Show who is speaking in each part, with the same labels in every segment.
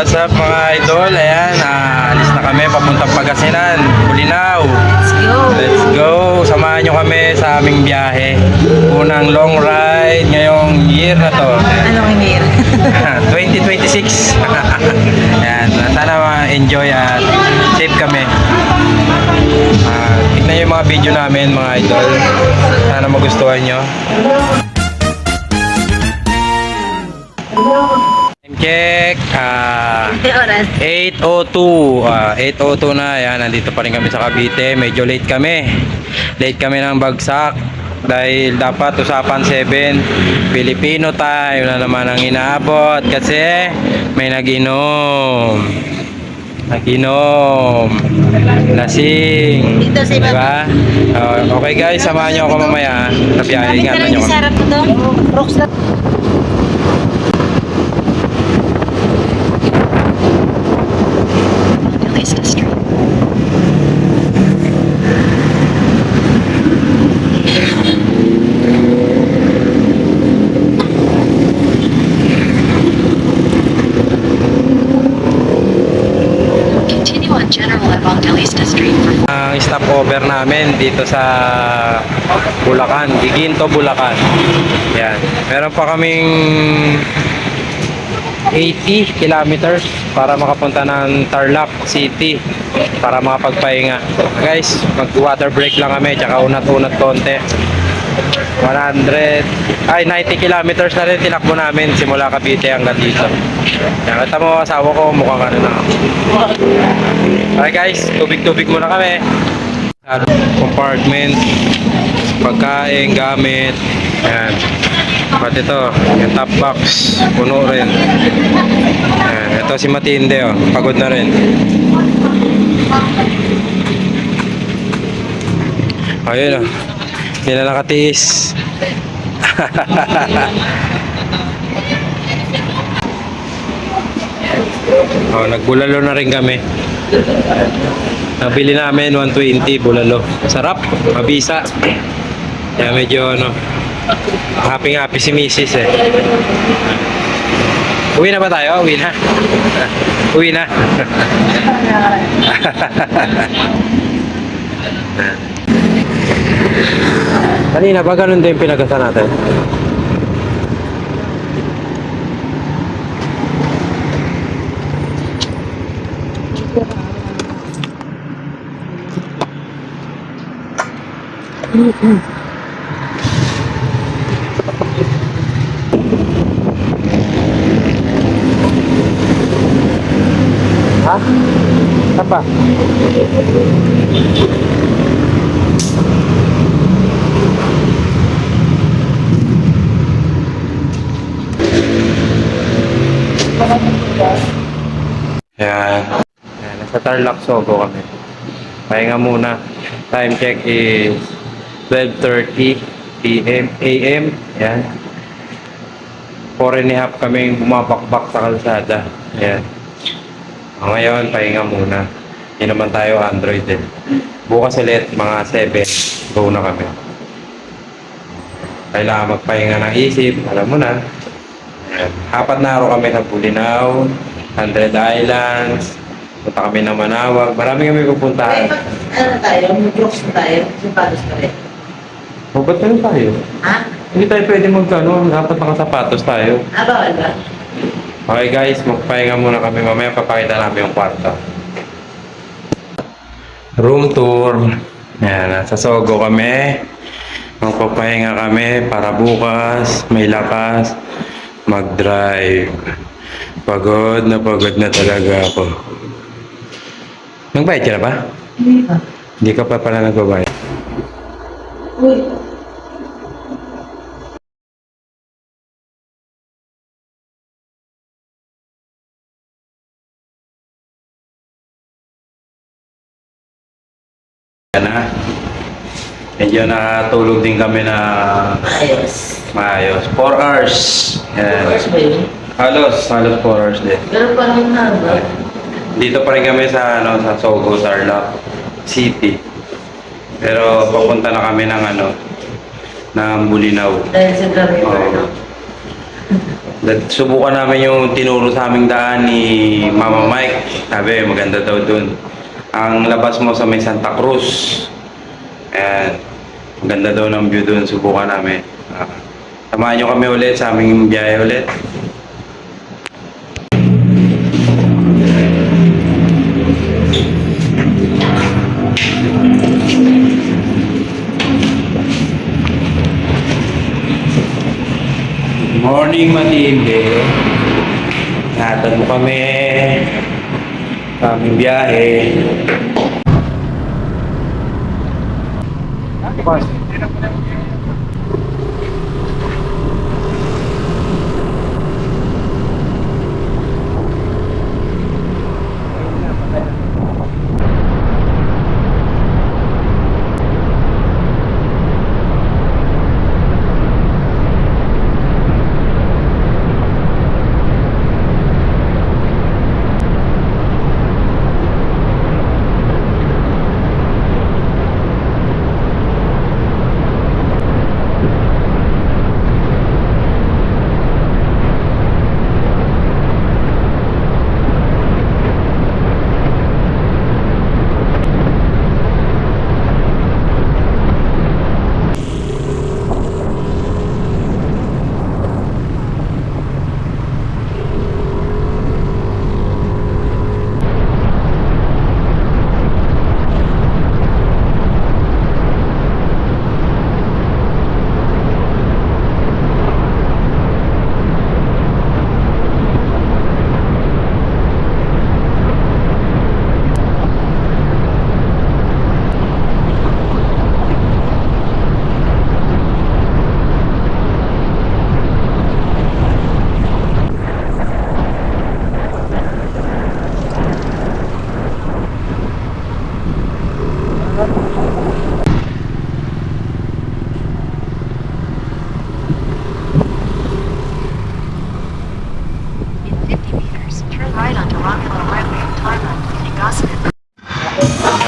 Speaker 1: what's up mga idol? Ayan, alis na kami papuntang Pangasinan, Bulinaw.
Speaker 2: Let's go!
Speaker 1: Let's go! Samahan nyo kami sa aming biyahe. Unang long ride ngayong year na to.
Speaker 2: Anong year?
Speaker 1: 2026. Ayan, sana ma-enjoy at safe kami. Tignan nyo yung mga video namin mga idol. Sana magustuhan nyo. Check. 8:02. 8:02 na. Yan, nandito pa rin kami sa Cavite. Medyo late kami. Late kami ng bagsak. Dahil dapat usapan 7. Filipino time na naman ang inaabot. Kasi may nag-inom. Lasing.
Speaker 2: Dito sa
Speaker 1: diba? Okay guys, samahan nyo ako mamaya. Sa biyahe. Ingatan nyo kami.
Speaker 2: Sarap mo doon. Rocks lang. Ang stopover namin dito sa Bulacan, Giginto, Bulacan. Yan. Meron pa kaming 80 kilometers para makapunta ng Tarlac City para makapagpahinga. Guys, mag-water break lang kami tsaka unat-unat konti. 90 kilometers na rin tinakbo namin simula Cavite hanggang dito. Yan, kita mo asawa ko mukhang ano na. Okay guys, tubig-tubig muna kami. Compartment, pagkain, gamit. Yan. Pati ito, yung top box, puno rin. Yan. Ito si Matinde, oh, pagod na rin. Ayun, oh. Hindi na nakatiis. Oh, nagbulalo na rin kami. Nabili namin 120 bulalo. Sarap, mabisa. Kaya medyo ano, happy si Mrs. eh. Uwi na ba tayo? Uwi na. Uwi na. Kanina ba ganun din pinagasa natin? Ha? Apa? Yan. Yan. Nasa Tarlac Sogo kami. Pahinga muna. Time check is 12:30 PM AM. Yan. 4.5 kaming bumabakbak sa kalsada. Yan. Ngayon, pahinga muna. Hindi naman tayo Android eh. Bukas ulit, mga 7. Go na kami. Kailangan magpahinga ng isip. Alam mo na. Ayan. 4 na araw kami sa Bulinaw, 100 Islands, punta kami ng Manawag. Marami kami pupuntahan. Ano tayo? Mag-rocks na tayo? Sapatos pa rin.
Speaker 1: O, ba't tayo tayo?
Speaker 2: Ha?
Speaker 1: Hindi tayo pwede magkano. Dapat nakasapatos tayo.
Speaker 2: Bawal ba?
Speaker 1: Okay guys, magpahinga muna kami. Mamaya papakita namin yung kwarto. Room tour. Ayan, nasa Sogo kami. Magpapahinga kami para bukas may lakas mag-drive. Pagod na talaga ako. Nagbayad ka na ba?
Speaker 2: Hindi pa.
Speaker 1: Hindi ka pa pala nagbabayad.
Speaker 2: Uy.
Speaker 1: Na. Medyo nakatulog din kami na
Speaker 2: Ayos.
Speaker 1: maayos. 4 hours. Yan.
Speaker 2: Ayos ba yun?
Speaker 1: Halos 4 hours din.
Speaker 2: Pero parang haba.
Speaker 1: Dito pa rin kami sa sa Sogo, Tarlac City. Pero papunta na kami ng ng Bulinaw.
Speaker 2: Dahil sa dami
Speaker 1: Oo.
Speaker 2: no?
Speaker 1: Subukan namin yung tinuro sa aming daan ni Mama Mike. Sabi, maganda daw dun. Ang labas mo sa may Santa Cruz. Ayan. Maganda daw ng view dun. Subukan namin. Samahan nyo kami ulit sa aming biyahe ulit. Morning, Matinde. Natag mo kami sa aming biyahe.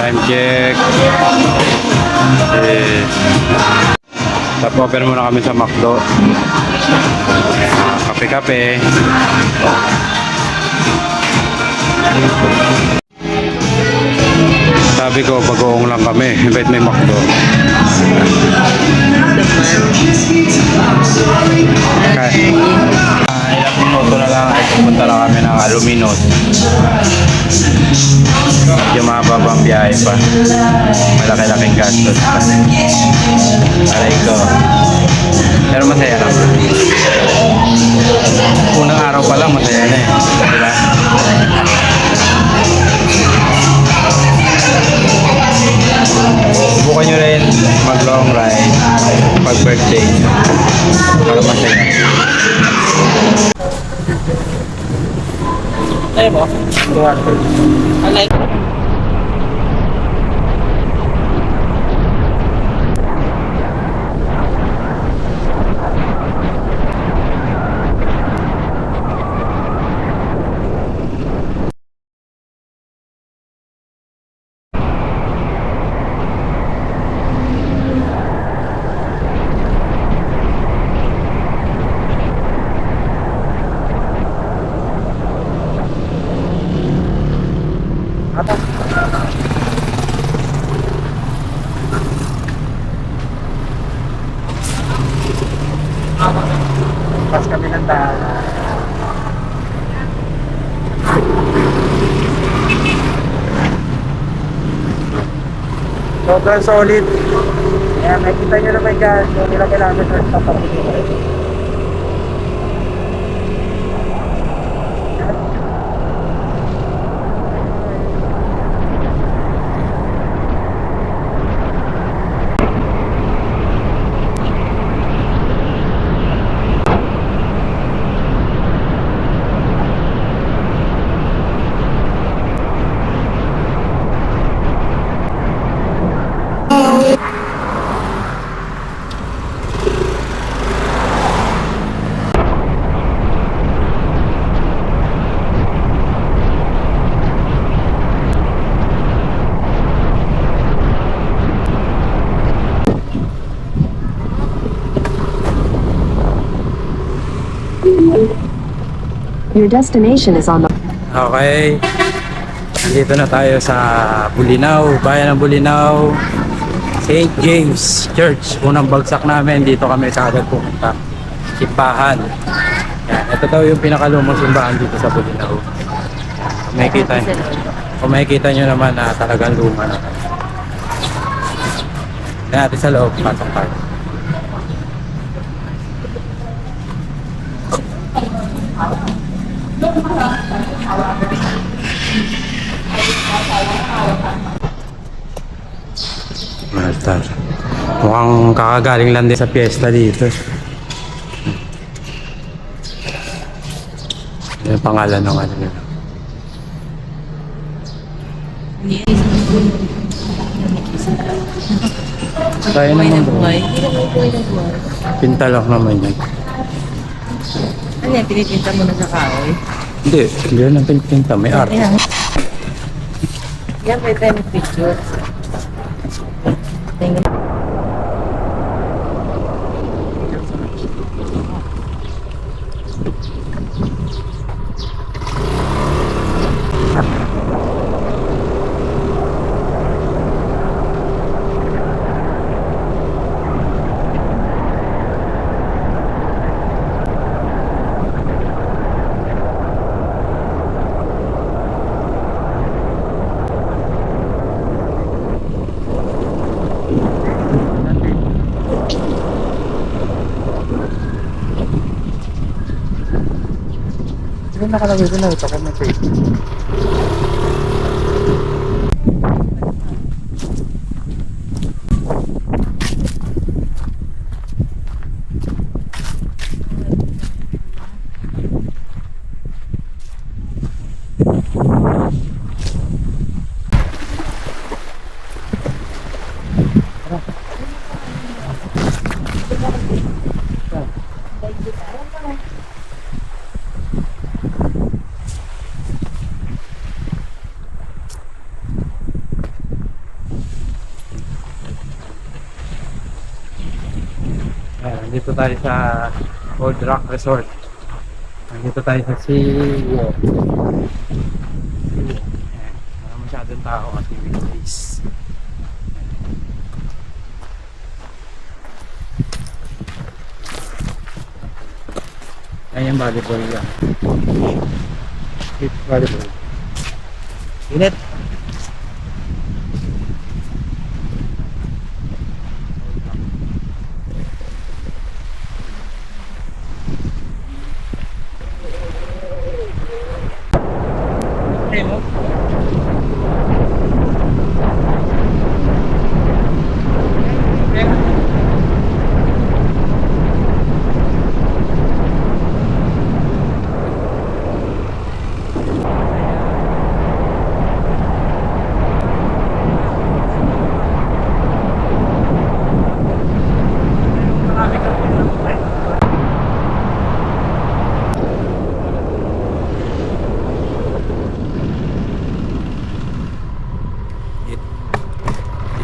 Speaker 1: Time check. Stop-over muna kami sa McDo. Kape-kape. Sabi ko, bagoong lang kami. Bet may McDo. Ilang minuto na lang ay pupunta na kami ng Aluminot. Medyo mababang biyahe pa. Malaki-laking gastos pa. Aray ko. Pero masaya lang. Unang araw pa lang masaya na eh. Diba? Subukan nyo rin mag long ride pag birthday para masaya.
Speaker 3: Ayaw mo? I like pas kami ng daan. Sobrang solid. Kaya nakikita nyo naman guys, kung ilang kilometers sa tabi.
Speaker 4: Your destination is on the
Speaker 1: Okay. Nandito na tayo sa Bulinaw, bayan ng Bulinaw. St. James Church. Unang bagsak namin. Dito kami kaagad pumunta. Simbahan. Yan. Ito daw yung pinakalumang simbahan dito sa Bulinaw. Kung makikita nyo naman na talagang luma na. Yan natin sa loob. Pasok tayo. Master. Mukhang kakagaling lang din sa piyesta dito. Ano yung pangalan ng ano nila? Tayo naman doon. Pintalak naman yan.
Speaker 3: Ano yan, pinipinta mo na sa kahoy?
Speaker 1: Hindi yan ang pinta. May art.
Speaker 3: Yan. Yan, may time picture. Tingnan.
Speaker 1: Sino nakalagay doon na ito? Comment Nandito tayo sa Old Rock Resort. Nandito tayo sa Sea. Wala masyadong tao kasi weekdays. Ayan yung volleyball yan. Beach volleyball. Init!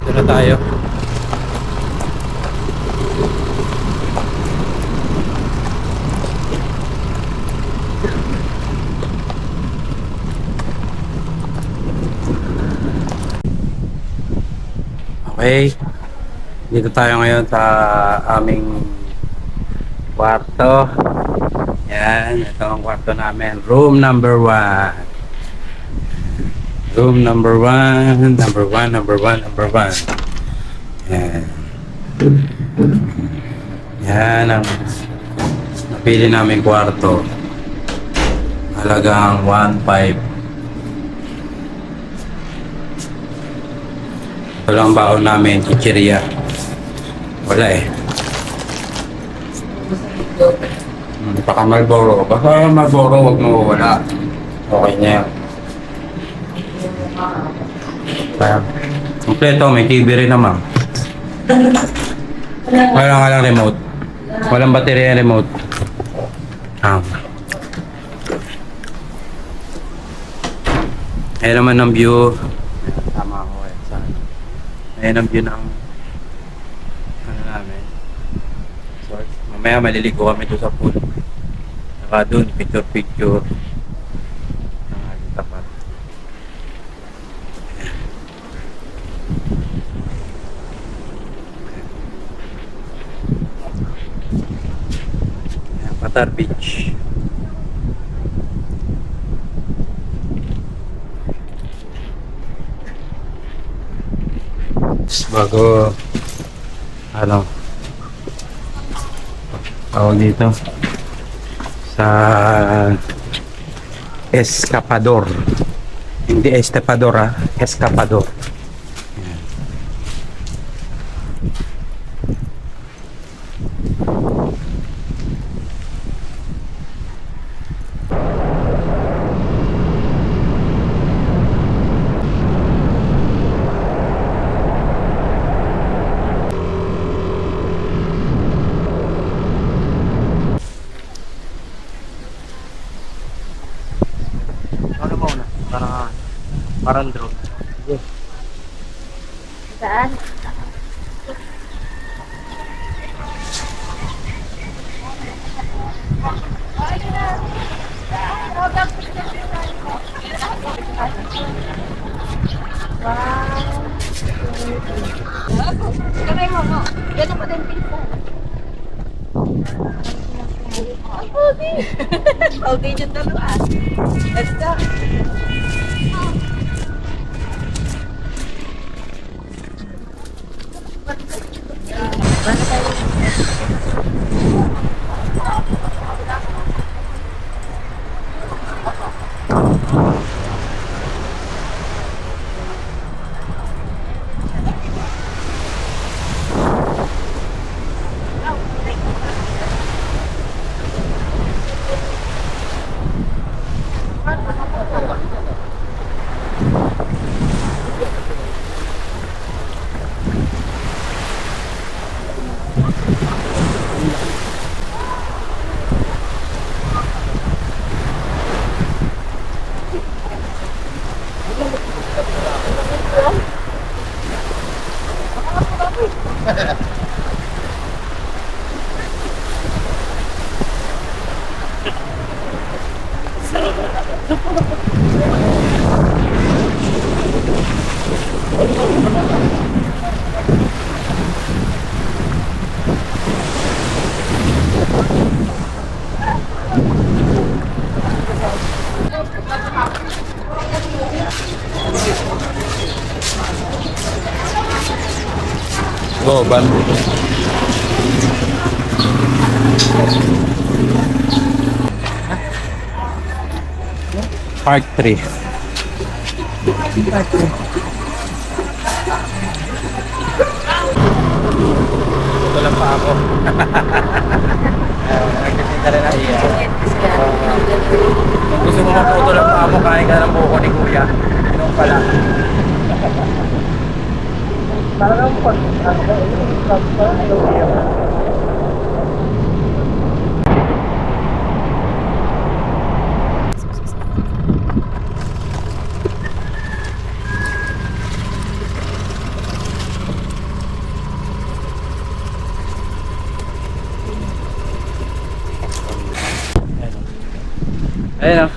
Speaker 1: Dito na tayo. Okay. Dito tayo ngayon sa aming kwarto. Yan, ito ang kwarto namin. Room number 1. Room number 1. Number 1, number 1, number 1. Yan. Yan ang napili namin kwarto. Halagang 1.5. Ito lang baon namin, chichirya. Wala eh. Baka Marlboro. Baka Marlboro, wag mo wala. Okay na yan. Kaya, kompleto, may TV rin naman. Wala lang remote. Walang baterya yung remote. Ayan naman ang view. Tama ako eh. Ayan ang view ng ano namin. So, mamaya maliligo kami doon sa pool. Saka dun, picture-picture. Tapat. Ayan, Qatar Beach. Tapos bago, ano, tawag dito, sa Escapador. Hindi Estepador ha, Escapador.
Speaker 3: Ano mo na? Parang drone.
Speaker 4: Saan? Kamay mo, no? Ganun pa din pizza. Okay. Okay, dyan dalawa. Let's go.
Speaker 1: Go, ban. Park 3. Ito lang pa ako. Nagtitinda rin ako. Kung gusto mo maputo lang pa ako, kain ka ng buko ni Kuya. Ano pala?
Speaker 3: Parang pag,
Speaker 1: Ayun o.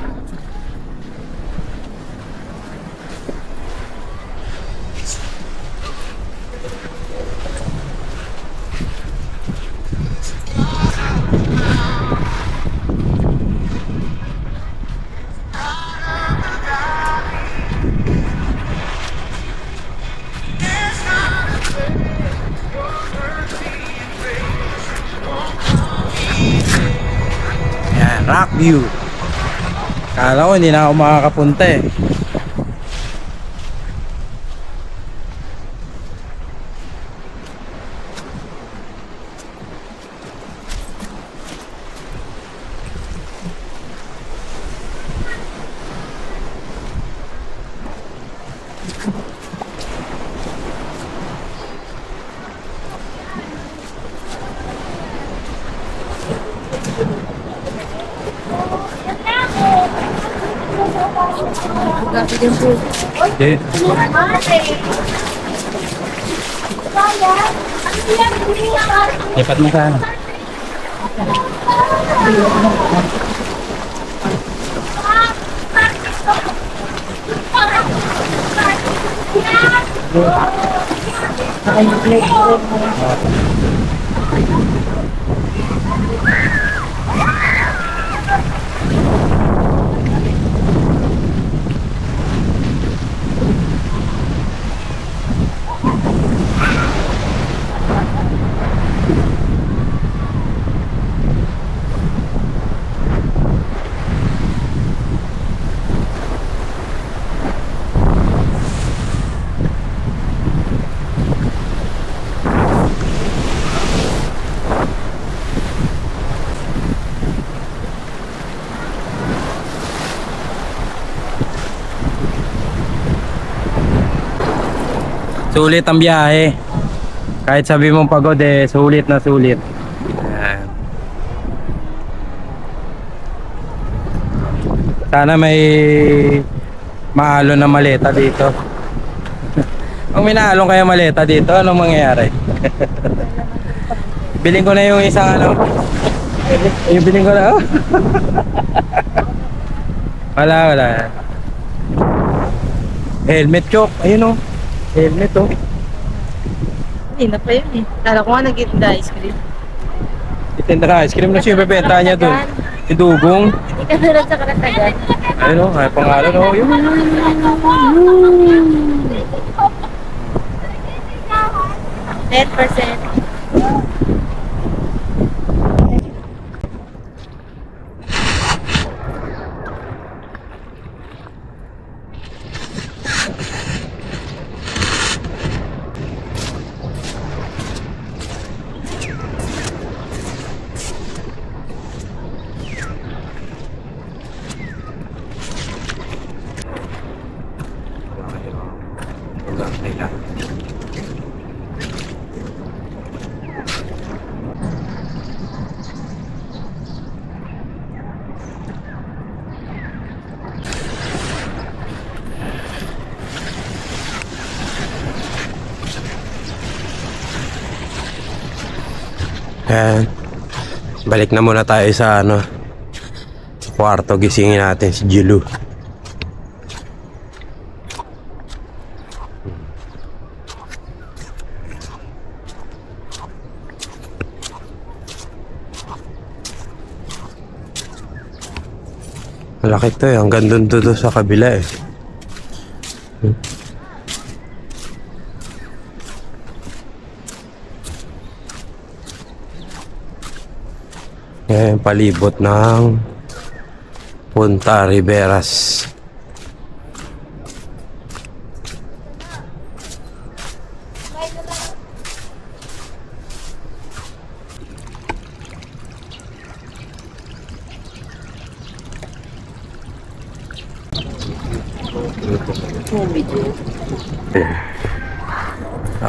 Speaker 1: Yan, rock view. Kala ko hindi na ako makakapunta eh.
Speaker 4: Gabi din po.
Speaker 1: Hindi. Lipat mo sana.
Speaker 4: Naka-plate ko rin mo.
Speaker 1: Sulit ang biyahe. Kahit sabi mong pagod eh, sulit na sulit. Ayan. Sana may maalo na maleta dito. Kung may naalong kayo maleta dito, anong mangyayari? Biling ko na yung isang ano. Yung biling ko na. Oh. Wala. Helmet chok. Ayun oh. Helmet oh.
Speaker 4: Hindi na pa yun eh. Kala ko nga nag-itinda ice cream.
Speaker 1: Itinda na ice cream na siya ibebenta niya dun. Idugong.
Speaker 4: Hindi ka tulad sa karatagan.
Speaker 1: Ayun oh, ay pangalan oh. Yun.
Speaker 4: 10%.
Speaker 1: Ayan. Balik na muna tayo sa ano, sa kwarto. Gisingin natin si Jilu. Malaki to eh. Hanggang dun to sa kabila eh. Ngayon palibot ng Punta Riberas.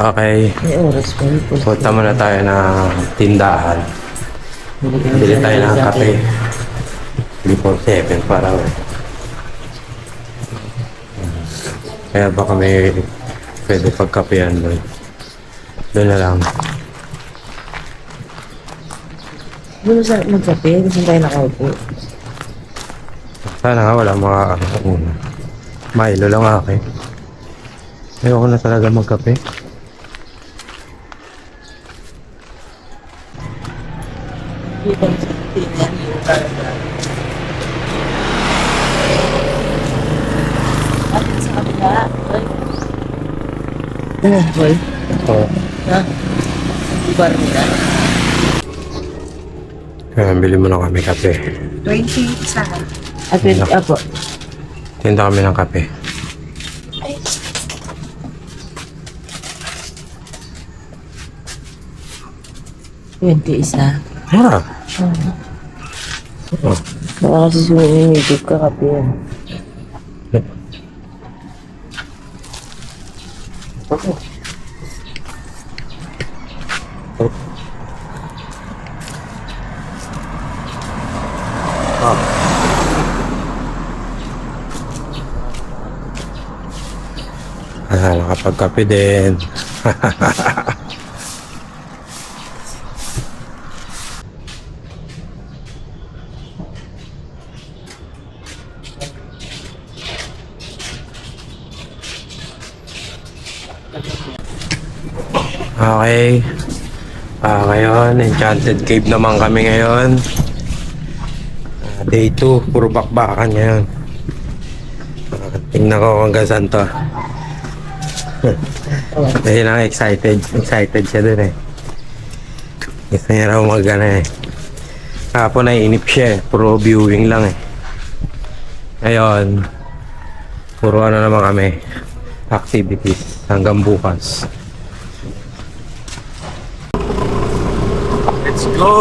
Speaker 1: Okay.
Speaker 3: May oras pa rin po.
Speaker 1: Punta muna tayo ng tindahan. Bili tayo ng kape. Before 7 para kaya baka may pwede pagkapehan doon. Doon na lang.
Speaker 3: Doon sa magkape, gusto tayo nakaupo.
Speaker 1: Sana nga wala makakauna. Milo lang akin. Ayoko na talaga magkape.
Speaker 4: Sa kabila.
Speaker 3: Boy.
Speaker 1: Oo.
Speaker 3: Ha? Ibar nila.
Speaker 1: Kaya bili mo na kami kape.
Speaker 4: 20 isa.
Speaker 3: At apo.
Speaker 1: Tinda kami ng kape.
Speaker 3: isa.
Speaker 1: Ah. Oh.
Speaker 3: Baka kasi sumimigit ka kape yan.
Speaker 1: Nakapagkape din. Okay. Ngayon, Enchanted Cave naman kami ngayon. Day 2, puro bakbakan ngayon. Tingnan ko kung hanggang saan to. Ayun ang excited. Excited siya dun eh. Gusto niya raw mag-ano eh. Kapon ay inip siya eh. Puro viewing lang eh. Ngayon, puro ano naman kami. Activities hanggang bukas. Let's go!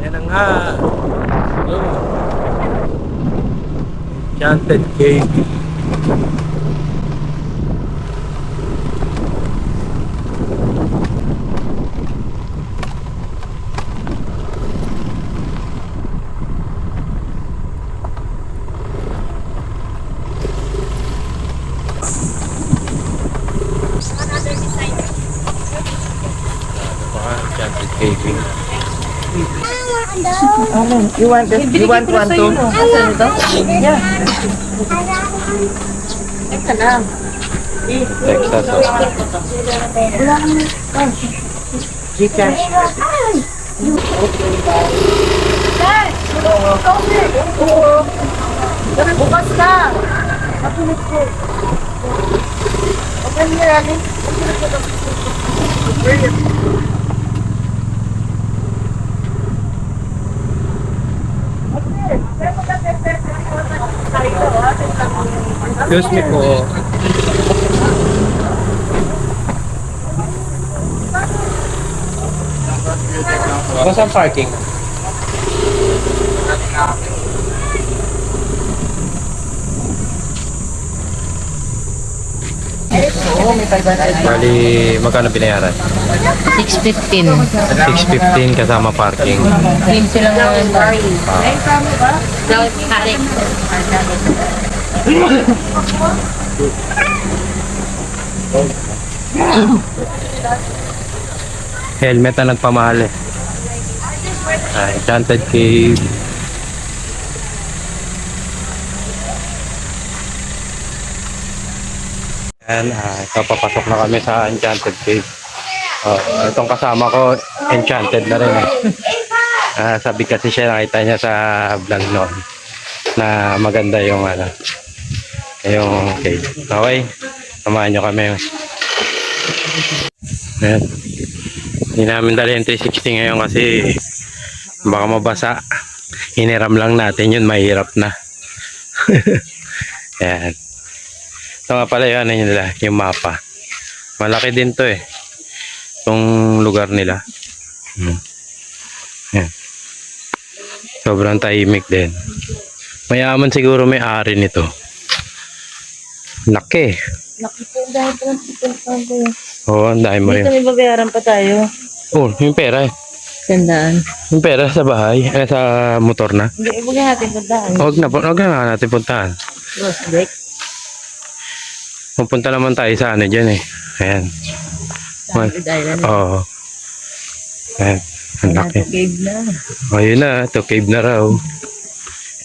Speaker 1: Yan na nga. Enchanted Cave. Enchanted Cave.
Speaker 3: You want this? You want one too?
Speaker 4: Asan ito? Yeah. Teka lang.
Speaker 1: Texas.
Speaker 3: Gcash.
Speaker 4: Bukas ka. Napulit ko. Okay niya, Ali.
Speaker 1: Excuse me po. Saan parking?
Speaker 3: Oo, may 500.
Speaker 1: Bali, magkano binayaran?
Speaker 4: 6:15.
Speaker 1: 6.15 kasama parking.
Speaker 4: 15 lang naman. Ay, kamo ba? Kare.
Speaker 1: Helmet na nagpamahal eh. Enchanted Cave. Yan, ito papasok na kami sa Enchanted Cave. Itong kasama ko, enchanted na rin eh. Sabi kasi siya, nakita niya sa vlog noon na maganda yung ano, yung cave. Okay, samahan nyo kami. Ayan. Hindi namin dali yung 360 ngayon kasi baka mabasa. Hiniram lang natin yun, mahirap na. Ayan. Ito nga pala yun, ano yun nila, yung mapa. Malaki din to eh. Itong lugar nila. Ayan. Sobrang tahimik din. Mayaman siguro may ari nito. Laki.
Speaker 4: Laki po dahil po ng pupuntahan ko.
Speaker 1: Oo, ang dahil mo rin.
Speaker 4: Dito may babayaran pa tayo.
Speaker 1: Oh, yung pera eh.
Speaker 4: Sandaan.
Speaker 1: Yung pera sa bahay, sa motor na.
Speaker 4: Hindi, huwag natin sandaan.
Speaker 1: Huwag na natin puntahan.
Speaker 4: Cross deck.
Speaker 1: Pupunta naman tayo sa ano dyan eh. Ayan.
Speaker 4: Sandwich Island.
Speaker 1: Oo. Ayan. Ang laki.
Speaker 4: Nasa cave na.
Speaker 1: O yun na, ito cave na raw.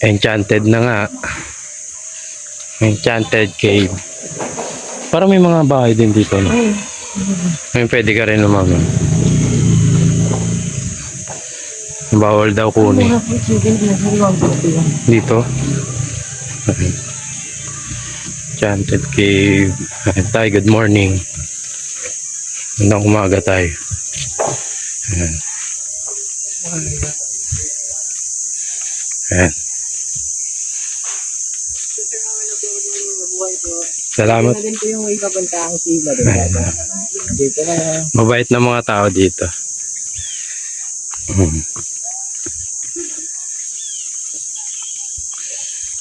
Speaker 1: Enchanted na nga. Enchanted Cave. Parang may mga bahay din dito, no? May pwede ka rin lumama. Bawal daw kunin. Dito. Okay. Enchanted Cave. Ayan tayo, good morning. Magandang umaga tayo. Ayan. Ayan. Salamat.
Speaker 3: Din po yung way papunta ang sila.
Speaker 1: Ayan.
Speaker 3: Dito na.
Speaker 1: Mabait na mga tao dito.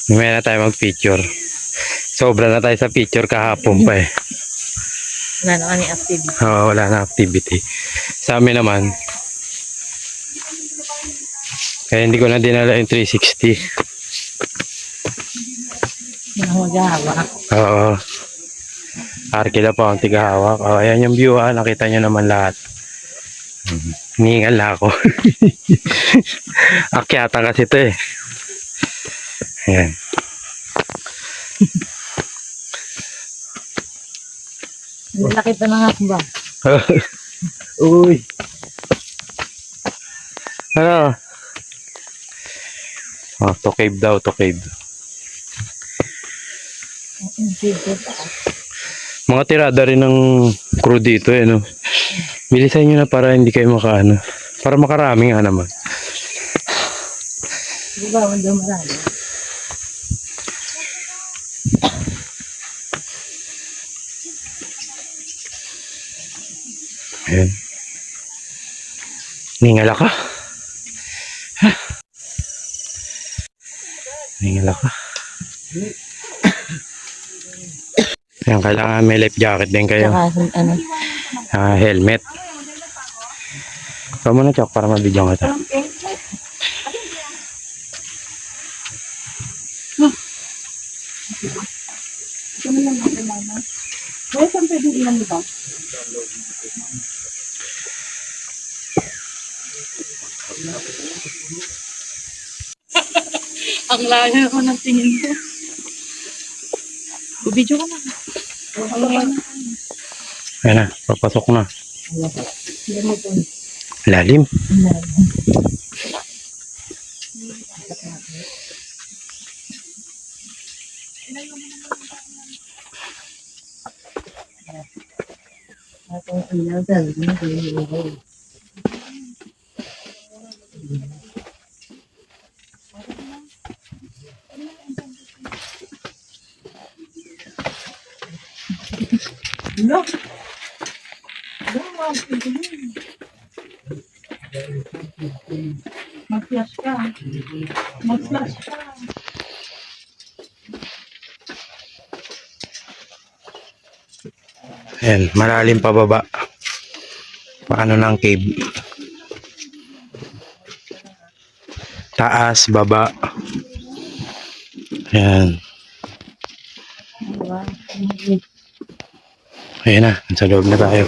Speaker 1: Mamaya na tayo mag-picture. Sobra na tayo sa picture kahapon pa eh.
Speaker 4: Wala na kami activity.
Speaker 1: Oo, wala na activity. Sa amin naman, kaya hindi ko na dinala yung 360.
Speaker 4: Wala akong maghahawak.
Speaker 1: Oo. Arkila pa ang tigahawak. Oh, ayan yung view ha. Nakita nyo naman lahat. Hiningal na ako. Akyatan kasi ito eh. Ayan.
Speaker 4: Laki pa na nga ba?
Speaker 1: Uy. Ano? Oh, to cave daw, to cave. Mga tirada rin ng crew dito eh, no? Bilisan nyo na para hindi kayo makaano. Para makarami nga naman.
Speaker 4: Di ba? Wala marami.
Speaker 1: Ayan. Ningala ka. Ningala ka. Ayan, kailangan may life jacket din kayo.
Speaker 4: Tsaka ano.
Speaker 1: Helmet. Ikaw muna, Chok, para mabigyan kita.
Speaker 4: Ang layo ko ng tingin ko. Bubidyo ka na.
Speaker 1: Ayan na, papasok na. Lalim.
Speaker 4: Mag-flash ka. Mag-flash ka.
Speaker 1: Ayan, malalim pa baba. Paano ng cave? Taas, baba. Ayan. Ayan na, sa loob na tayo.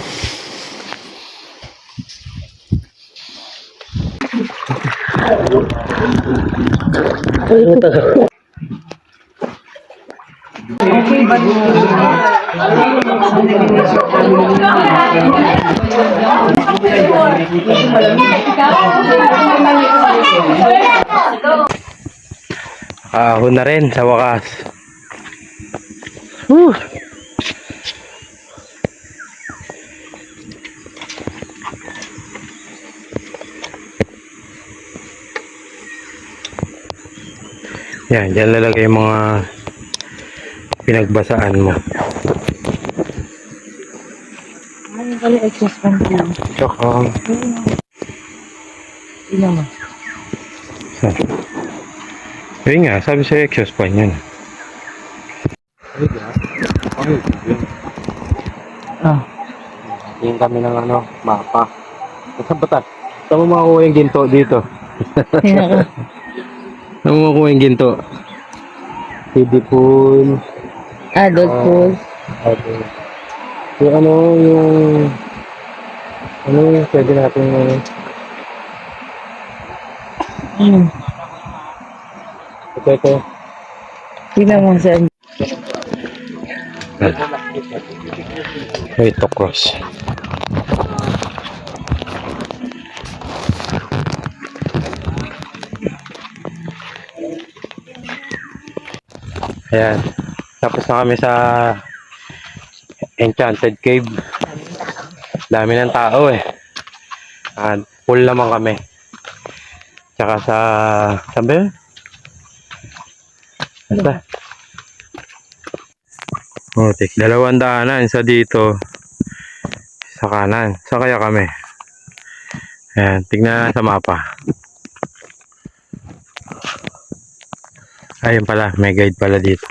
Speaker 1: Ahon na rin sa wakas. Whew. Yan, dyan lalagay yung mga pinagbasaan mo.
Speaker 4: Ano pala exhaust fan ko?
Speaker 1: Tsaka,
Speaker 4: Ilan mo?
Speaker 1: yun nga, sabi sa exhaust fan yun.
Speaker 4: Ah.
Speaker 1: Tingin kami ng ano, mapa. Saan ba ta? Saan mo makuha yung ginto dito? Saan mo makuha yung ginto? CD pool.
Speaker 4: Adult pool.
Speaker 1: Okay. Yung ano, yung pwede natin ito.
Speaker 4: Tingnan mo saan.
Speaker 1: Wait to cross. Ayan. Tapos na kami sa Enchanted Cave. Dami ng tao eh. Full naman kami. Tsaka sa... Saan ba yun? Basta. Tik. 200 daanan. Isa dito. Sa kanan. Saan kaya kami? Ayan. Tignan sa mapa. Ayun pala. May guide pala dito.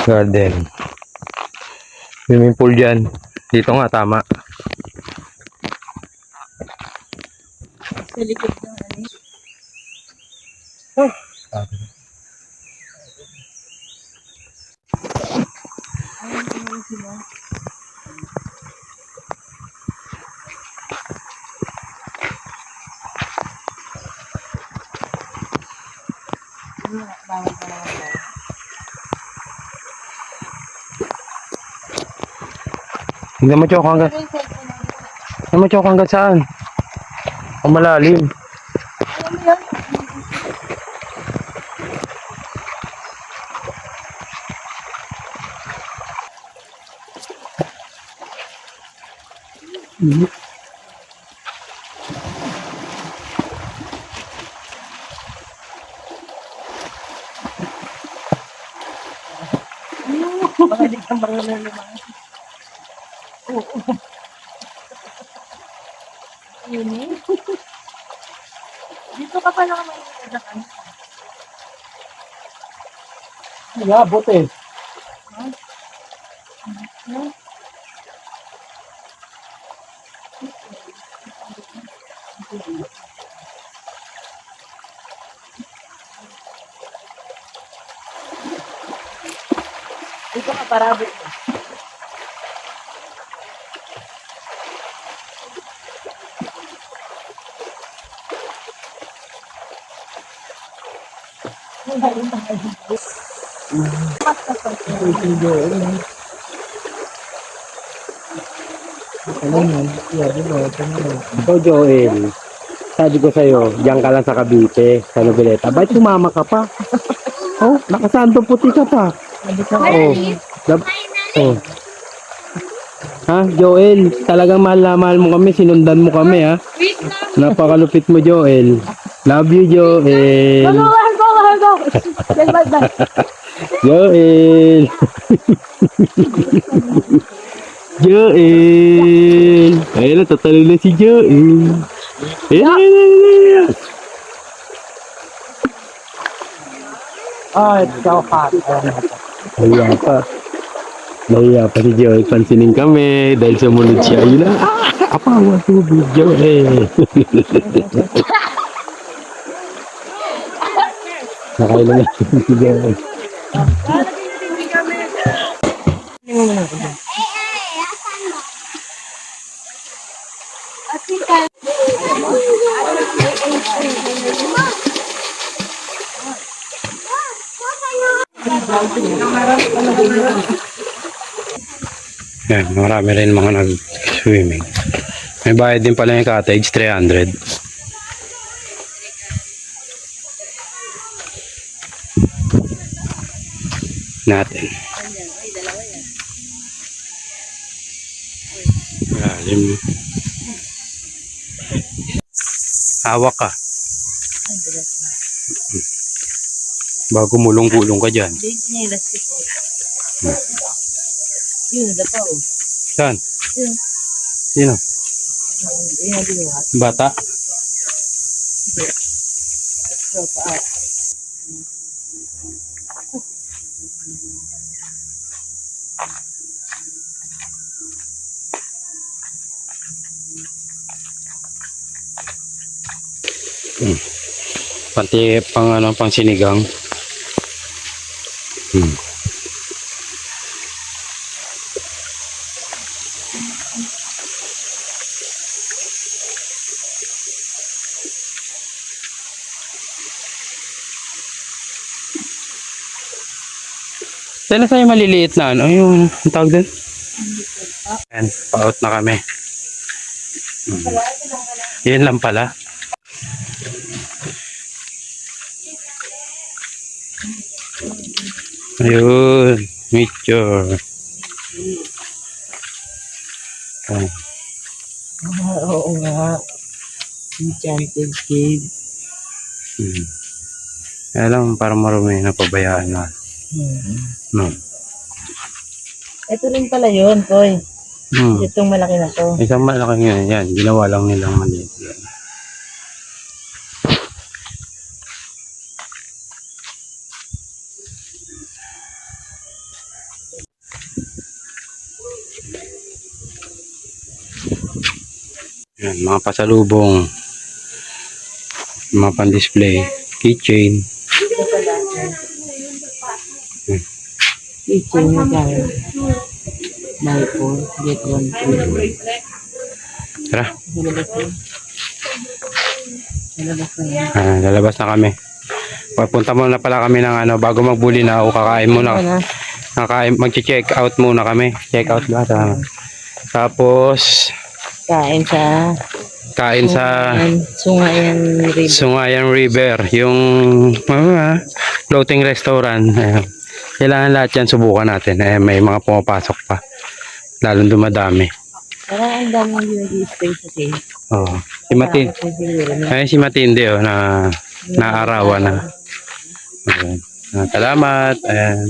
Speaker 1: Garden. Swimming pool dyan. Dito nga, tama.
Speaker 4: Sa likod ng ano. Ayun naman sila. Bawal ka naman daw.
Speaker 1: Tingnan mo, Chok, hanggang. Tingnan mo, Chok, hanggang saan? Ang malalim.
Speaker 4: Alam mo yan? Baka di ka mga lulumang. Oo. Yun eh. Dito ka pa lang may nagdakan.
Speaker 3: Nilabot eh.
Speaker 4: Dito ka parado.
Speaker 3: Ikaw, Joel. Sabi ko sa'yo, diyan ka lang sa Cavite, sa Noveleta. Ba't sumama ka pa? Oh, nakasando puti ka pa. Oh. Oh. Ha, Joel, talagang mahal na mahal mo kami, sinundan mo kami ha. Napakalupit mo, Joel. Love you, Joel. Joel. Joel. Ayun na, tatalo na si Joel. Ayun.
Speaker 4: Oh, it's so hot.
Speaker 3: Nahiya pa. Nahiya pa si Joel. Pansinin kami dahil sumunod siya. Ayun na. Apawa tubig, Joel. Nakailan na si Joel.
Speaker 1: Yan, marami rin mga nag-swimming. May bayad din pala yung cottage, 300. Natin. Lalim. Hawak ka. Bago mulong-gulong ka dyan.
Speaker 4: Hindi niya elastic. Yun, ito pa oh.
Speaker 1: Saan?
Speaker 4: Yun.
Speaker 1: Sino?
Speaker 4: Yun ang ginawa.
Speaker 1: Bata?
Speaker 4: So, paa.
Speaker 1: Pati pang ano, pang sinigang. Saan na sa'yo maliliit na ano? Yung ang tawag doon? Ayan, pa-out na kami. Yan lang pala. Ayun, picture.
Speaker 4: Oo nga. Enchanted Cave.
Speaker 1: Kaya lang, parang marumi na pabayaan na. No.
Speaker 4: Ito rin pala yun, Toy.
Speaker 1: Hmm.
Speaker 4: Itong malaki na to.
Speaker 1: Isang malaking yun, yan. Ginawa lang nilang maliit. Yan. Yan, mga pasalubong. Mga pan-display. Keychain.
Speaker 4: Kitchen na tayo. Buy 4, get 1 free.
Speaker 1: Tara,
Speaker 4: Lalabas na. Lalabas na.
Speaker 1: lalabas na kami. Papunta muna pala kami ng ano, bago magbuli na o kakain muna. Mag-check out muna kami. Check out ba? Tapos,
Speaker 4: Kain sa
Speaker 1: kain sa
Speaker 4: Sungayan River.
Speaker 1: Sungayan River. Yung floating restaurant. Ayan. Kailangan lahat yan subukan natin. May mga pumapasok pa. Lalong dumadami.
Speaker 4: Parang ang dami yung nag-i-stay sa tea.
Speaker 1: Oh. Si Matin. Ayun si Matindi na naarawan na. Ayan. Salamat. Ayan.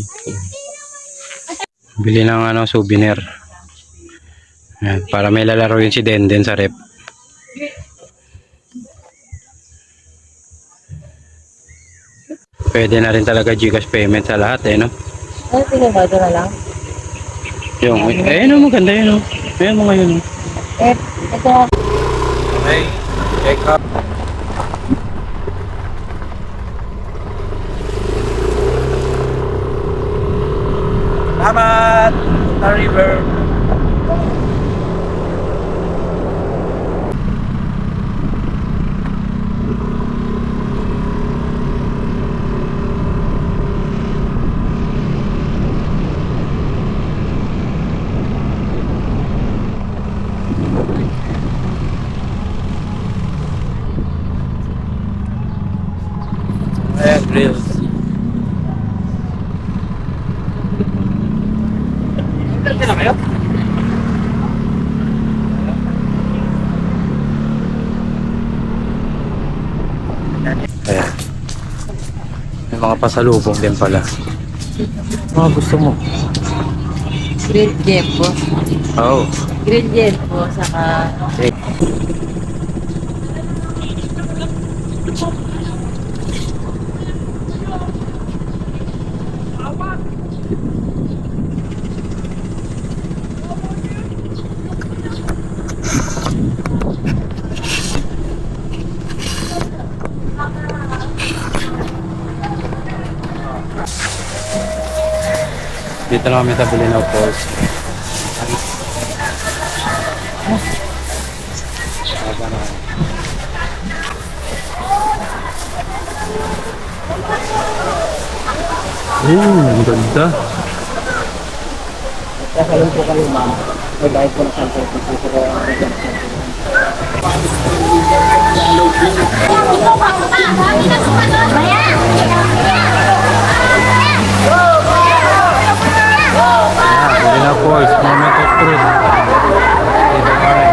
Speaker 1: Bili ng souvenir. Ayan. Para may lalaro yun si Denden sa rep. Pwede na rin talaga GCash payment sa lahat no?
Speaker 4: Ano pinabado na lang?
Speaker 1: Yung, maganda yun Ayan mo ngayon
Speaker 4: Ito.
Speaker 1: Okay, check up. Salamat sa river. Ayan, grills. Ganda na kayo? Ayan. May mga pasalubong din pala. Mga gusto mo?
Speaker 4: Grilled jet po.
Speaker 1: Oo.
Speaker 4: Grilled jet po. Saka
Speaker 1: Dito na kami sa Bulinaw Falls. Ang ganda.
Speaker 4: kasalun po kami ma'am. May bayad po na sample po po.
Speaker 1: Bulinaw Falls, moment of truth. Dito kami.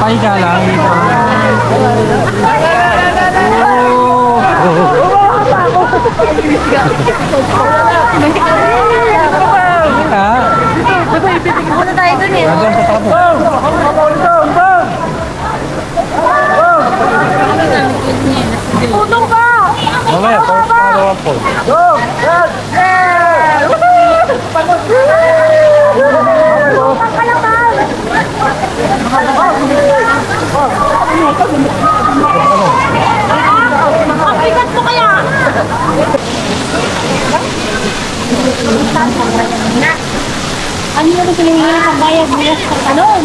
Speaker 1: Pahiga lang.
Speaker 4: Ano tayo dun eh? Tutong ka!
Speaker 1: Mamaya, follow up po.
Speaker 4: Makapigat mo kaya! Ano yung pinangyayari sa bayad nila sa talon?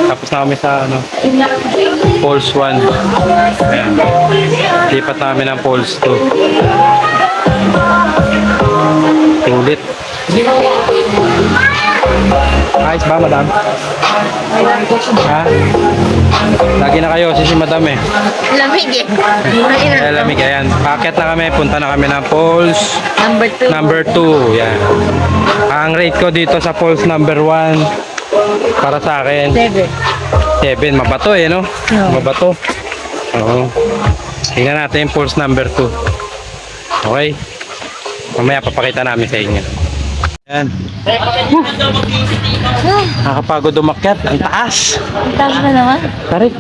Speaker 1: Tapos na kami sa Falls 1. Ayan. Lipat namin ng Falls 2. Ulit. Ayos ba, madam? Ha? Lagi na kayo, si madam eh.
Speaker 4: Lamig eh.
Speaker 1: Kaya lamig, ayan. Packet na kami, punta na kami ng Falls
Speaker 4: Number 2.
Speaker 1: number 2. Yan. Ang rate ko dito sa Falls number 1 para sa akin 7. Mabato eh, no? Mabato. Oo. Tingnan natin yung Falls number 2. Okay. Mamaya papakita namin sa inyo. Yan. Nakakapagod umakyat. Ang taas.
Speaker 4: Taas na naman.
Speaker 1: Tarik.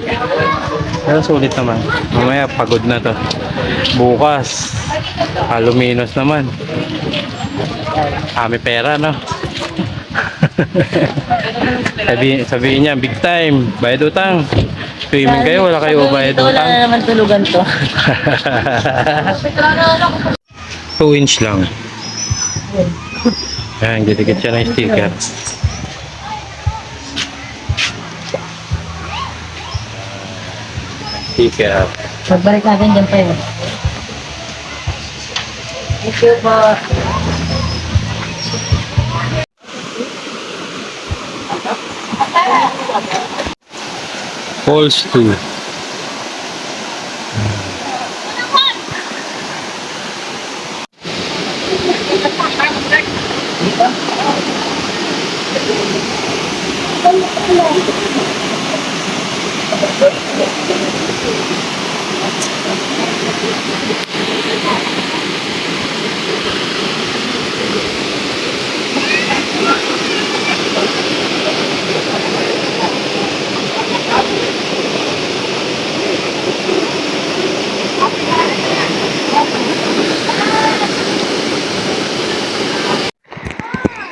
Speaker 1: Pero sulit naman. Mamaya pagod na to. Bukas. Aluminos naman. Kami pera, no? sabihin niya, big time. Bayad utang. Swimming kayo, wala kayo bayad
Speaker 4: Wala
Speaker 1: utang.
Speaker 4: na naman tulugan to.
Speaker 1: 2 inch lang. Ayan, didikit siya ng sticker. Sticker.
Speaker 4: Magbalik natin dyan pa yun. Thank you po.
Speaker 1: Falls 2.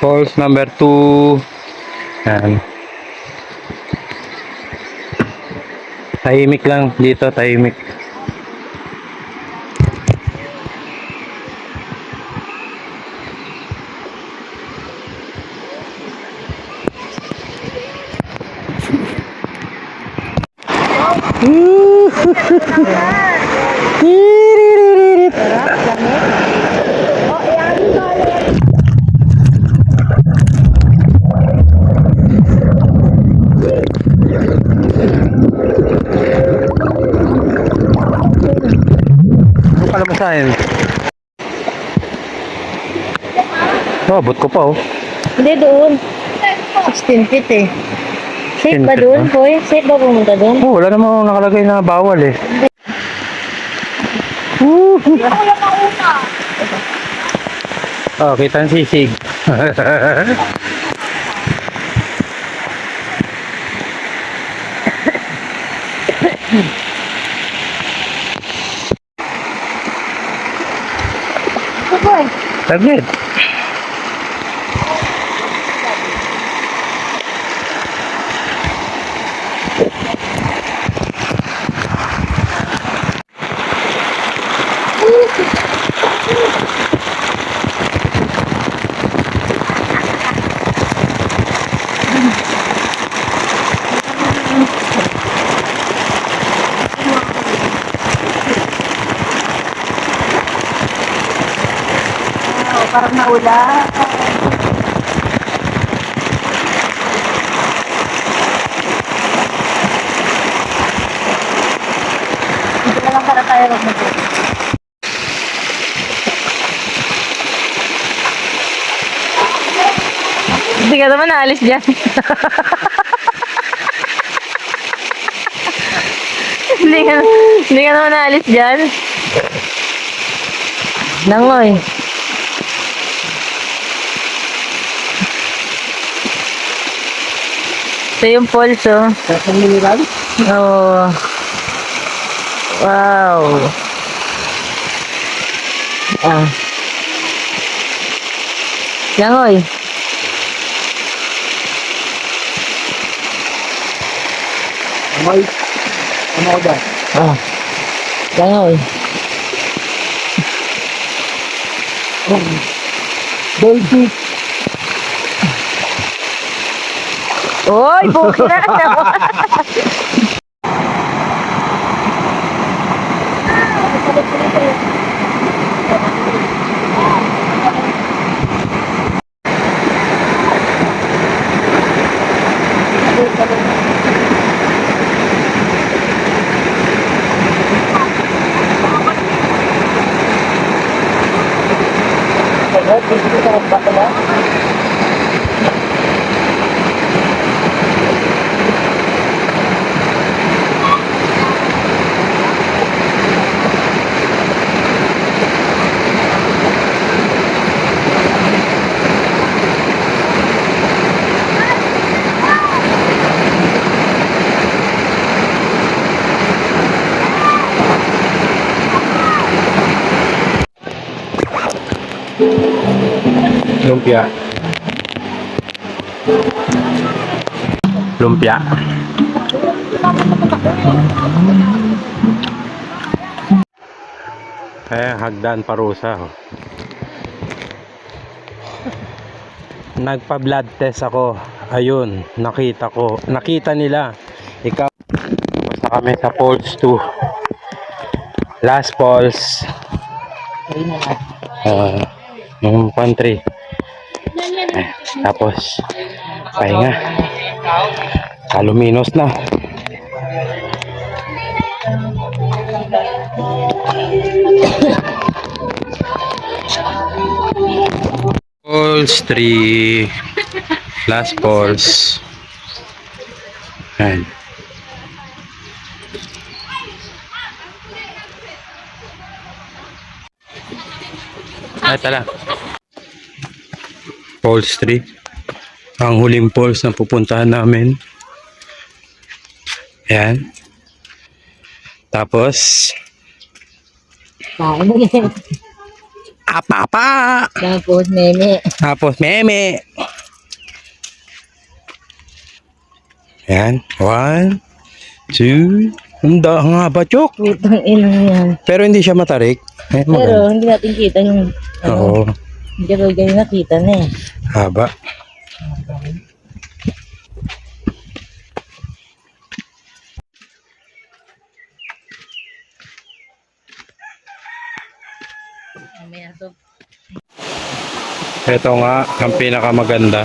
Speaker 1: Falls number 2. Yan. Tahimik lang dito, tahimik. Ano pala masahin? Oh, abot ko pa oh.
Speaker 4: Hindi doon. 16 feet eh. Safe
Speaker 1: 16
Speaker 4: ba
Speaker 1: feet
Speaker 4: doon,
Speaker 1: ba?
Speaker 4: boy? Safe ba pumunta doon?
Speaker 1: Oh, wala namang nakalagay na bawal eh. Oh, kita ang sisig.
Speaker 4: Boy.
Speaker 1: Saglit.
Speaker 4: Parang naula. Dito na lang para tayo mag-mag. Hindi ka naman naalis dyan. Hindi ka naman naalis dyan. Langoy. Ito yung pulse, oh.
Speaker 3: Sasang mineral?
Speaker 4: Oh. Wow. Ah. Langoy.
Speaker 3: Amoy. Ano ko dyan?
Speaker 4: Ah. Langoy.
Speaker 3: Dolphin.
Speaker 4: Oy, buki na naman.
Speaker 1: Lumpia. Lumpia. Hagdan parusa. Oh. Nagpa-blood test ako. Ayun, nakita ko. Nakita nila. Ikaw. Basta kami sa Pulse 2. Last Pulse. Yung pantry. Tapos, pahinga. Aluminos na. Pulse 3. Last pulse. Ayan. Ay, tala. Pulse 3. Ang huling pulse na pupuntahan namin. Ayan. Tapos, apapa.
Speaker 4: Tapos, meme.
Speaker 1: Tapos, meme. Ayan. 1, 2. Ang haba, Chok.
Speaker 4: Putang inang yan.
Speaker 1: Pero hindi siya matarik. Ayan,
Speaker 4: Pero,
Speaker 1: maganda.
Speaker 4: hindi natin kita yung,
Speaker 1: Oo.
Speaker 4: hindi ko ganyan nakita na eh.
Speaker 1: Haba.
Speaker 4: Mamaya to.
Speaker 1: Ito nga, ang pinakamaganda.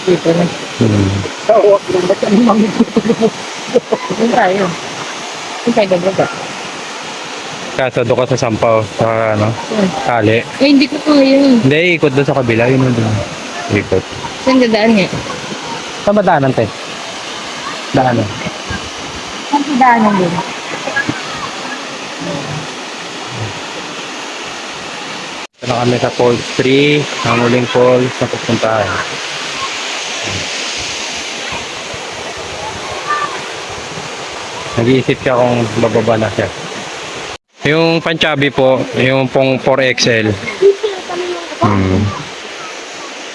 Speaker 4: Dito na. Tawag lang ba siya naman? Doon tayo. Doon tayo gabaga.
Speaker 1: Kaso doon ka sa sampaw, sa ano, tali.
Speaker 4: Eh, hindi ko kaya.
Speaker 1: Hindi, ikot doon sa kabila. Yun doon. Ikot.
Speaker 4: Saan dadaan niya?
Speaker 1: Saan ba daanan, te? Daanan.
Speaker 4: Saan dadaanan din?
Speaker 1: Ito na kami sa Falls 3, ang uling falls na pupuntahan. Nag-iisip siya kung bababa na siya. Yung panchabi po, yung pong 4XL.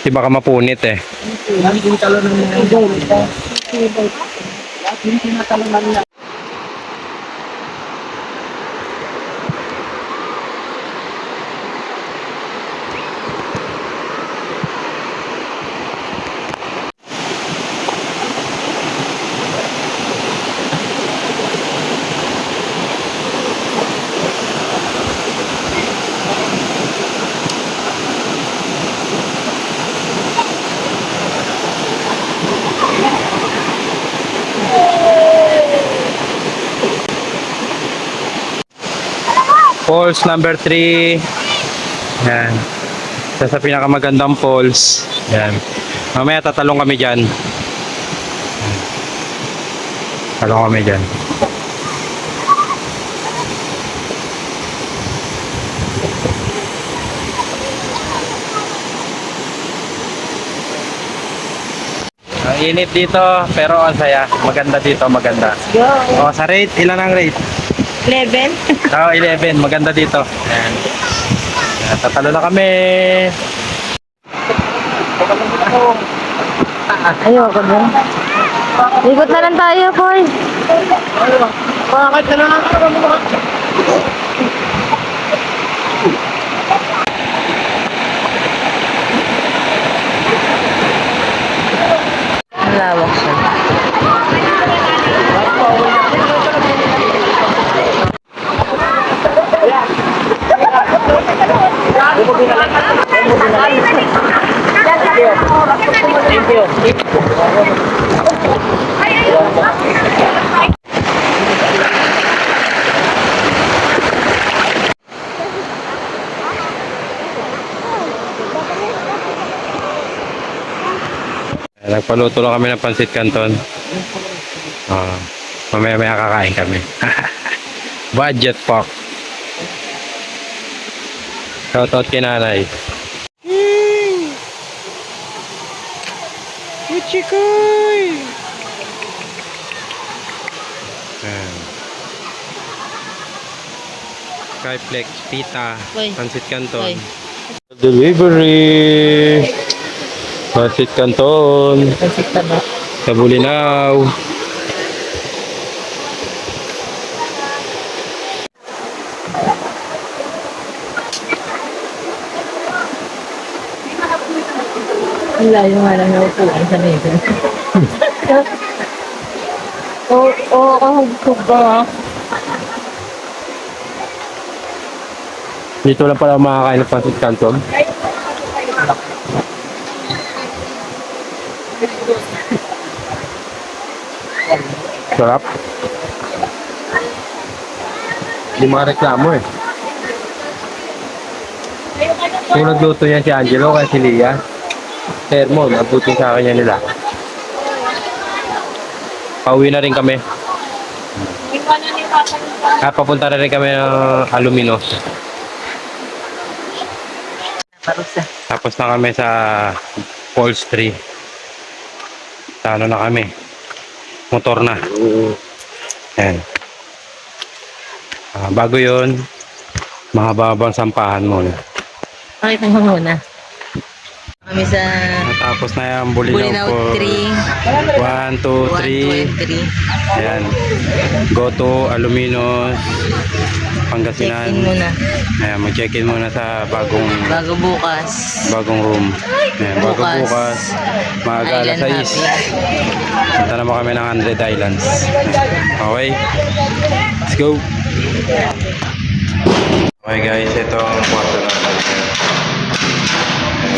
Speaker 1: Di baka mapunit eh. Falls number 3. Yan. Isa sa pinakamagandang falls. Yan. Mamaya tatalong kami dyan. Talong kami dyan. Ang init dito, pero ang saya. Maganda dito, maganda.
Speaker 4: Go!
Speaker 1: O, sa rate, ilan ang rate?
Speaker 4: 11?
Speaker 1: Oh, 11. Maganda dito. Ayan. Ayan, tatalo na kami.
Speaker 4: Ayoko din. Ikot na lang tayo, boy.
Speaker 3: Bakit na lang?
Speaker 4: Ang lawak siya.
Speaker 1: Nagpaluto lang kami ng pansit canton. Mamaya kakain kami. Budget pork. Shoutout kay nanay. Uchikoy! Skyflex, pita,
Speaker 4: Hoy.
Speaker 1: pansit canton.
Speaker 4: Hoy.
Speaker 1: Delivery! Pansit canton.
Speaker 4: Pansit ka ba?
Speaker 1: Sa Bulinaw.
Speaker 4: Ang layo nga lang na upuan sa nito. Oo, kahugtog ba?
Speaker 1: Dito lang pala makakain ng pansit canton. Sarap. Hindi makareklamo eh. Kung nagluto yan si Angelo kaya si Lia, sermon, abutin sa akin yan nila. Pauwi na rin kami. Papunta na rin kami ng Alumino.
Speaker 4: Parusa.
Speaker 1: Tapos na kami sa Falls 3. Sa ano na kami. Motor na. Ayan. Bago yun, mahabang sampahan muna.
Speaker 4: Pakita mo muna. Kami sa
Speaker 1: Tapos na yung Bulinaw
Speaker 4: Bulinaw
Speaker 1: po.
Speaker 4: 3.
Speaker 1: 1, 2, 3.
Speaker 4: 1, 2, 3.
Speaker 1: Ayan. Go to Aluminos, Pangasinan.
Speaker 4: Check-in muna.
Speaker 1: Ayan, mag-check-in muna sa
Speaker 4: Bago bukas.
Speaker 1: bagong room. Ayan, bago bukas. Maaga alas
Speaker 4: Island
Speaker 1: 6.
Speaker 4: hopping.
Speaker 1: Punta naman kami ng 100 Islands. Okay? Let's go! Okay guys, ito ang kwarto natin.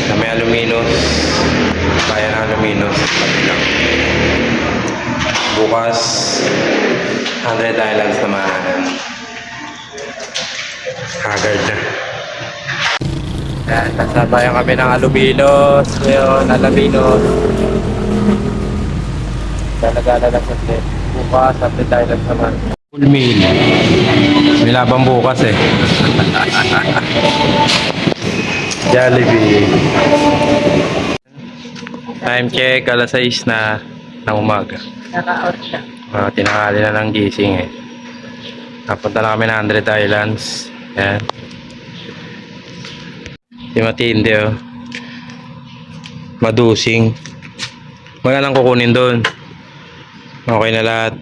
Speaker 1: Sa may Aluminos. Bayan ng Aluminos. Pabilang. Bukas, 100 Islands naman. Haggard na. Yan, nasabayan kami ng Aluminos. Ngayon, Aluminos. Talagala lang sa set. Bukas, 100 Islands naman. Full meal. May labang bukas eh. Jollibee. Time check, alas 6 na ng umaga.
Speaker 4: Naka-out siya.
Speaker 1: Tinanghali na ng gising eh. Napunta na kami ng 100 Islands. Yan. Di matindi oh. Madusing. Wala nang kukunin doon. Okay na lahat.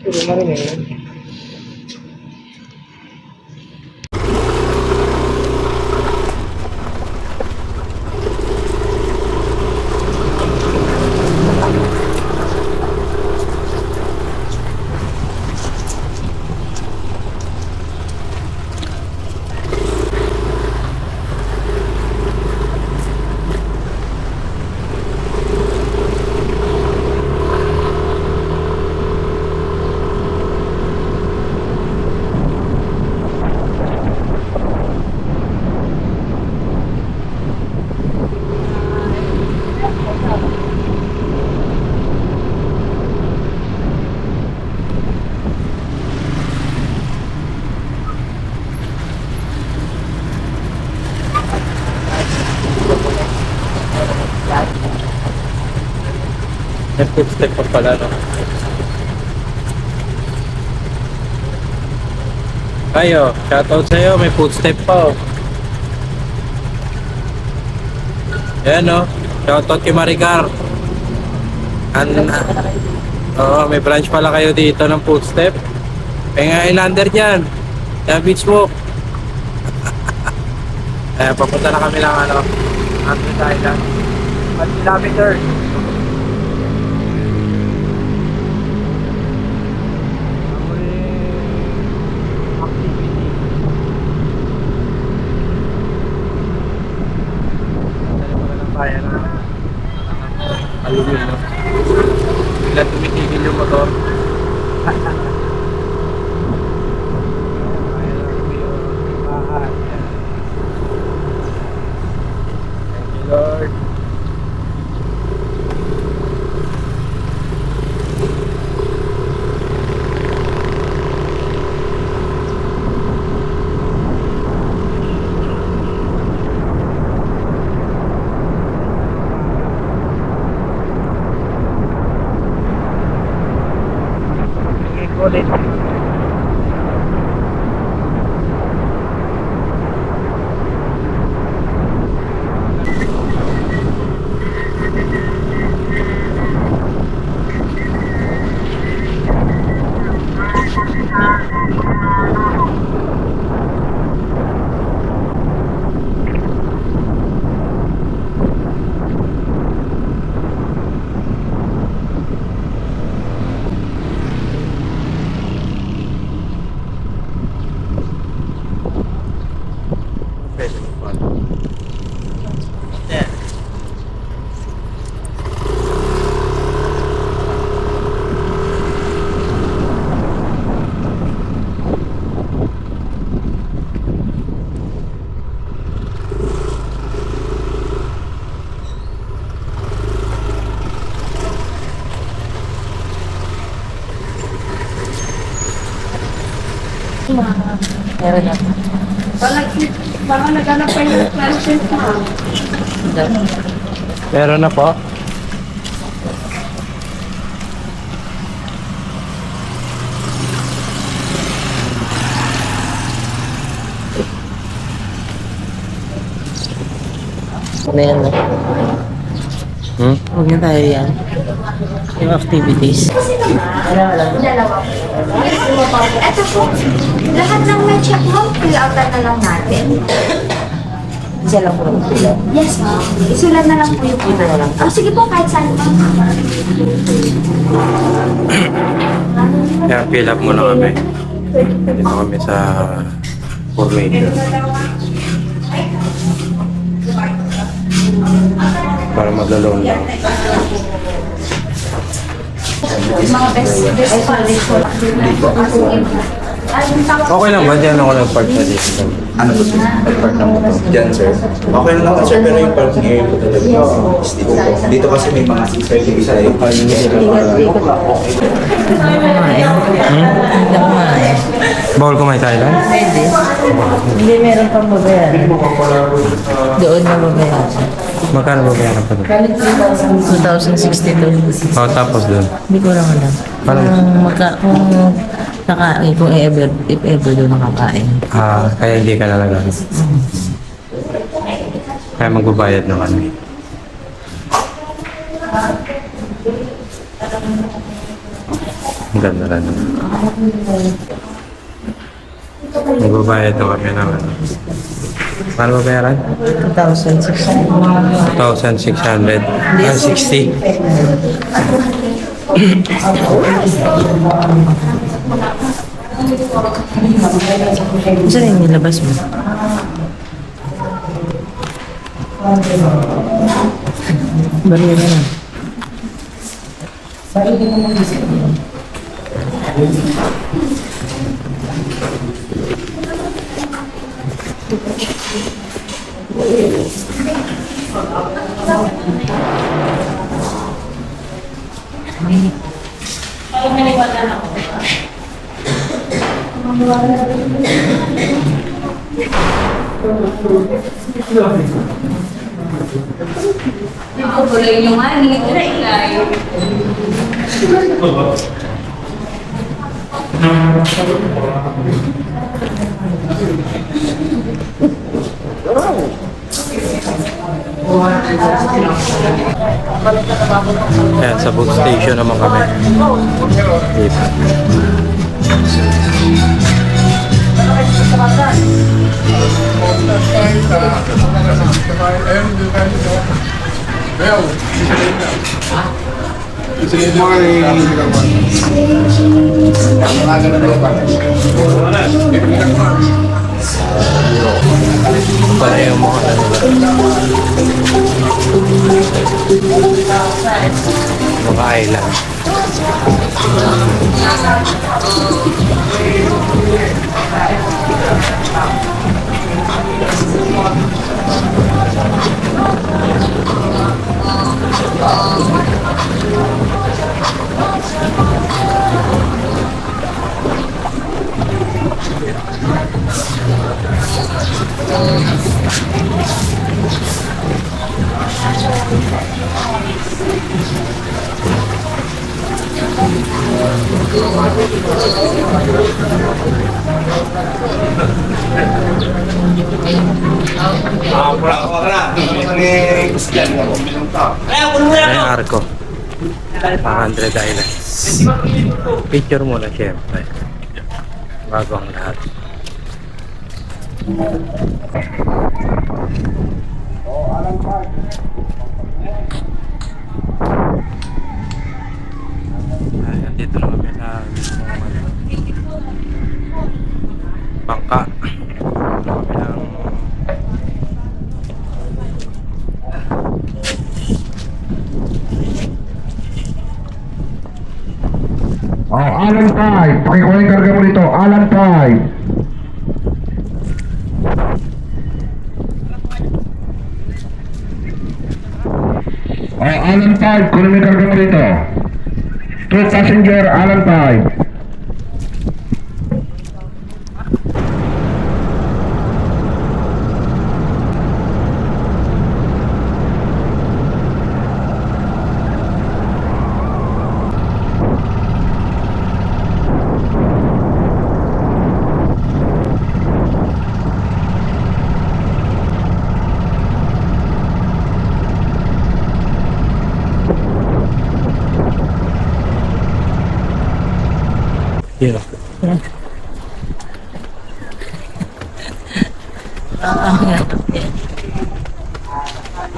Speaker 1: May footstep pa pala, no? Ayo, shoutout sa'yo, may footstep pa, oh. Ayan, no? Shoutout kay Maricar. May branch pala kayo dito ng footstep. Kaya nga Islander dyan. Kaya beach walk. Papunta na kami ng ano, 100 Island. 1 kilometer. Bayan na Alumino. Bigla tumitigil yung motor. Bayan na Alumino. Bahay. Thank you Lord.
Speaker 4: Meron na.
Speaker 5: Baka naghanap pa yung license mo.
Speaker 1: Meron na po.
Speaker 4: Ano yan, no? Huwag na tayo yan. Yung activities.
Speaker 5: Dalawa. Ito po, lahat ng may check mo, fill outan na lang natin.
Speaker 4: Isa lang po naman sila.
Speaker 5: Yes, ma'am. Isulat na lang po yung
Speaker 4: Ito na lang.
Speaker 5: Oh, sige po, kahit saan po.
Speaker 1: Kaya fill up muna kami. Dito kami sa formation. Para maglalong lang.
Speaker 5: Mga best friends po.
Speaker 1: Okay lang ba? Diyan ako nag-park sa dito.
Speaker 6: Ano po sir? Nag-park na po to. Diyan sir. Okay lang naman sir, pero yung parking area po talaga is dito kasi may mga service sa iyo.
Speaker 1: Bawal kumain sa island?
Speaker 4: Pwede. Hindi meron pang babayaran. Doon na babayaran.
Speaker 1: Magkano ba bayaran pa doon?
Speaker 4: 2062.
Speaker 1: Oh, tapos doon.
Speaker 4: Hindi ko lang alam. Kung nakain, kung if ever doon nakakain.
Speaker 1: Kaya hindi ka nalagaan. Kaya magbabayad na kami. Ang ganda lang naman. Magbabayad na kami ng ano. Paano ba bayaran?
Speaker 4: 2,600.
Speaker 1: 2,600. 60.
Speaker 4: Saan yung nilabas mo? Barya na lang.
Speaker 5: Tuloy yung money.
Speaker 1: Ayan, sa book station naman kami. Dito. Pala yung mga ano mga island. Ay, arko. 100 islands. Picture muna syempre. Bago ang lahat. Ayan, dito na kami sa bangka. Kami ng
Speaker 7: Alan 5. Pakikuha yung karga mo dito. Alan 5. Alan 5. Kunin mo yung karga mo dito. 2 passenger, Alan 5.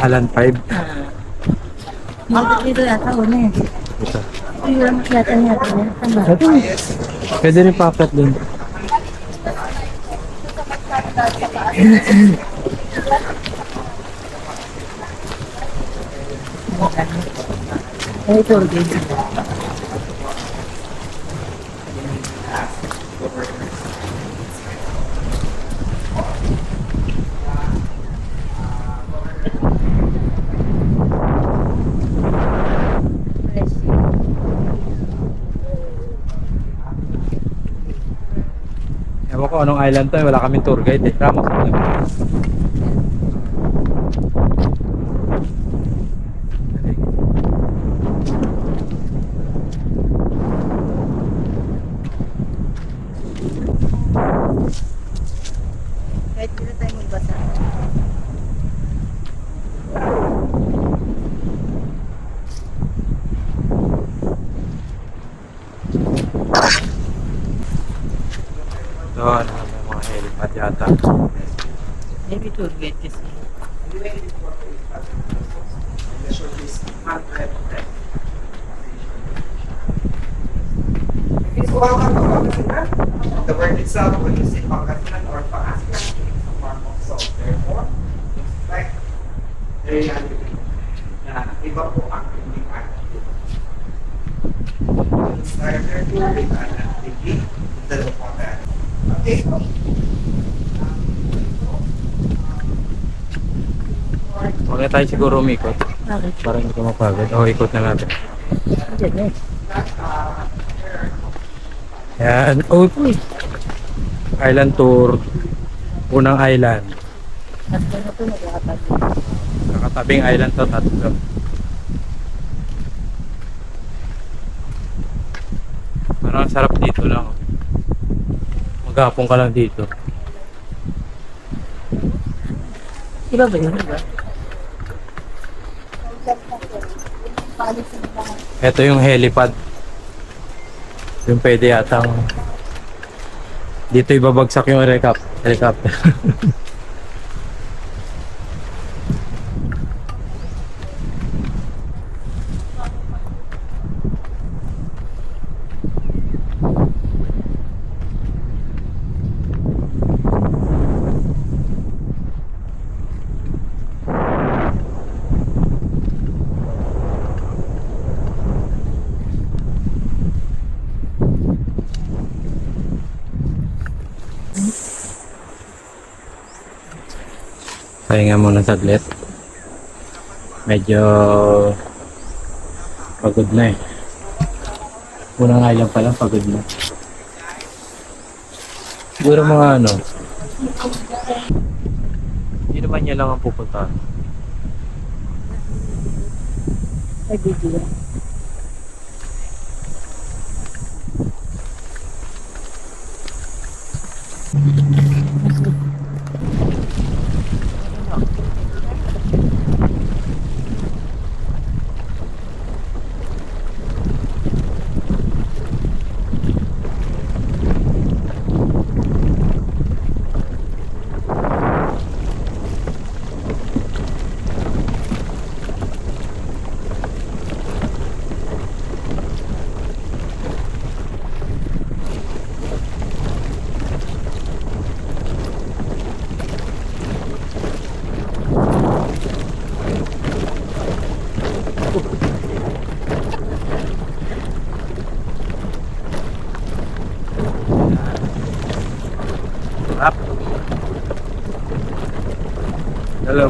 Speaker 1: Alan 5.
Speaker 4: Dito yata una eh.
Speaker 1: Ito.
Speaker 4: Yung yata niya.
Speaker 1: Ito. Pwede rin papat din.
Speaker 4: Ay, tour guide.
Speaker 1: Ewan ko anong island to, wala kaming tour guide eh. Ramos.
Speaker 4: Kahit dito tayo magbasa.
Speaker 1: Ito, ano may mga helipad yata.
Speaker 4: Maybe tour guide kasi.
Speaker 8: The word itself, when you say Pangasinan or Pangasinan, it's a form of salt. Therefore, it's like very unbelievable. Na iba po ang hindi attitude. Starter to with an activity instead of water. Okay?
Speaker 1: Huwag na tayo siguro umikot.
Speaker 4: Bakit?
Speaker 1: Para hindi ka mapagod. O, ikot na natin.
Speaker 4: Diyan eh.
Speaker 1: Yan. Oh, island tour. Unang island.
Speaker 4: Tatlo na ito nag-aatag.
Speaker 1: Kakatabing island to, tatlo. Parang sarap dito lang. Maghapon ka lang dito.
Speaker 4: Iba ba yun? Iba?
Speaker 1: Ito yung helipad. Yung pwede yatang dito ibabagsak yung helicopter. Pahinga muna saglit. Medyo pagod na eh. Unang island pa lang, pagod na. Siguro mga ano. Hindi naman niya lang ang pupuntahan.
Speaker 4: Ay, video.
Speaker 1: Up. Hello.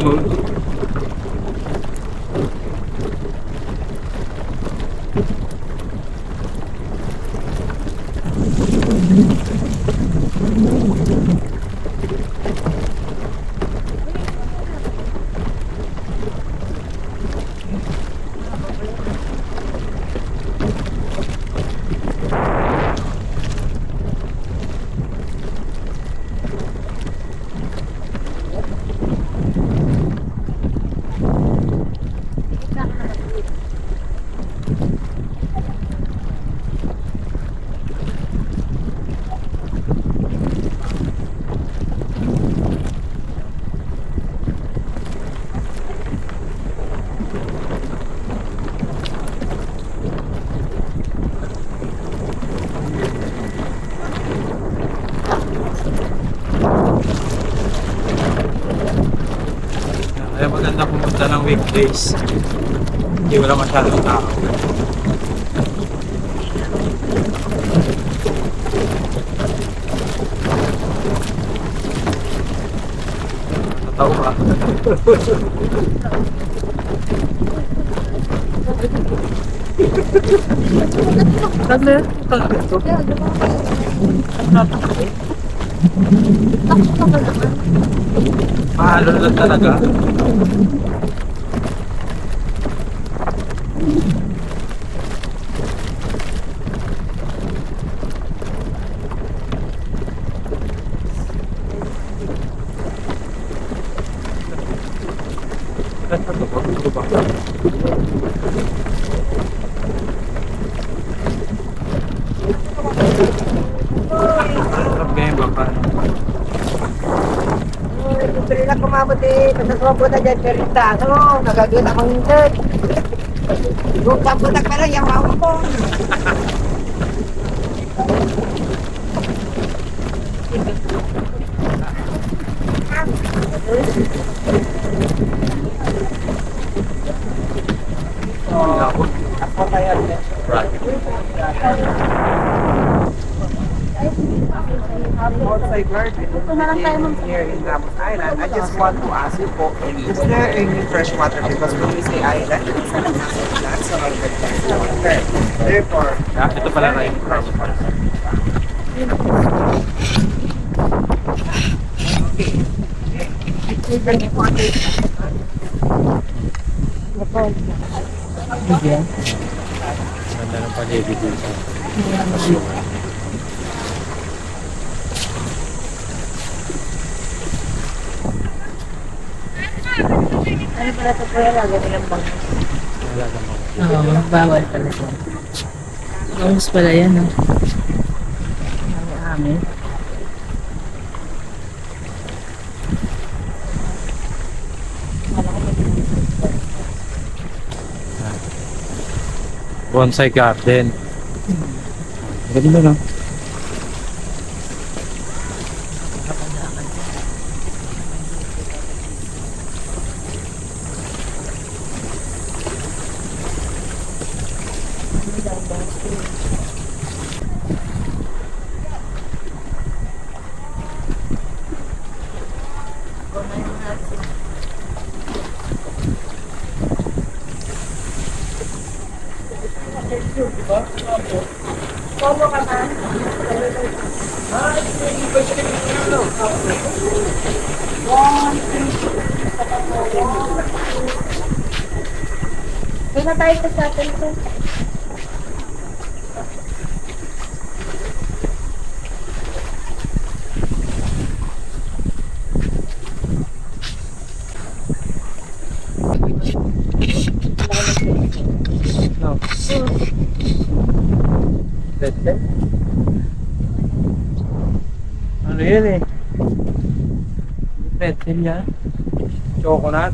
Speaker 1: weekdays. Hindi wala masyadong tao. Tatawa ka. Mahalo lang talaga. Sarap ganyan ba pa?
Speaker 4: Gusto nila kumabot eh. Pagkakapo na dyan, perita. Ano, nagagawin akong hindi. Kung kabutak pa lang, yung mama ko. Ako kaya.
Speaker 8: Outside garden here in Ramos Island. I just want to ask you po, is there any freshwater? Because when we say island, it's not a massive land, so all the freshwater. Therefore,
Speaker 1: Ito pala na yung ganda ng paligid dito.
Speaker 5: Ano pala ito po yung lagay nilang bangus?
Speaker 1: Wala naman.
Speaker 4: Oo, bawal pala yan. Bangus pala yan, no? Amin.
Speaker 1: Bonsai garden. Ganda na.
Speaker 5: Doon na tayo sa atin ko.
Speaker 1: No. Pwede? Ano yun eh? Pretzel yan? Coconut?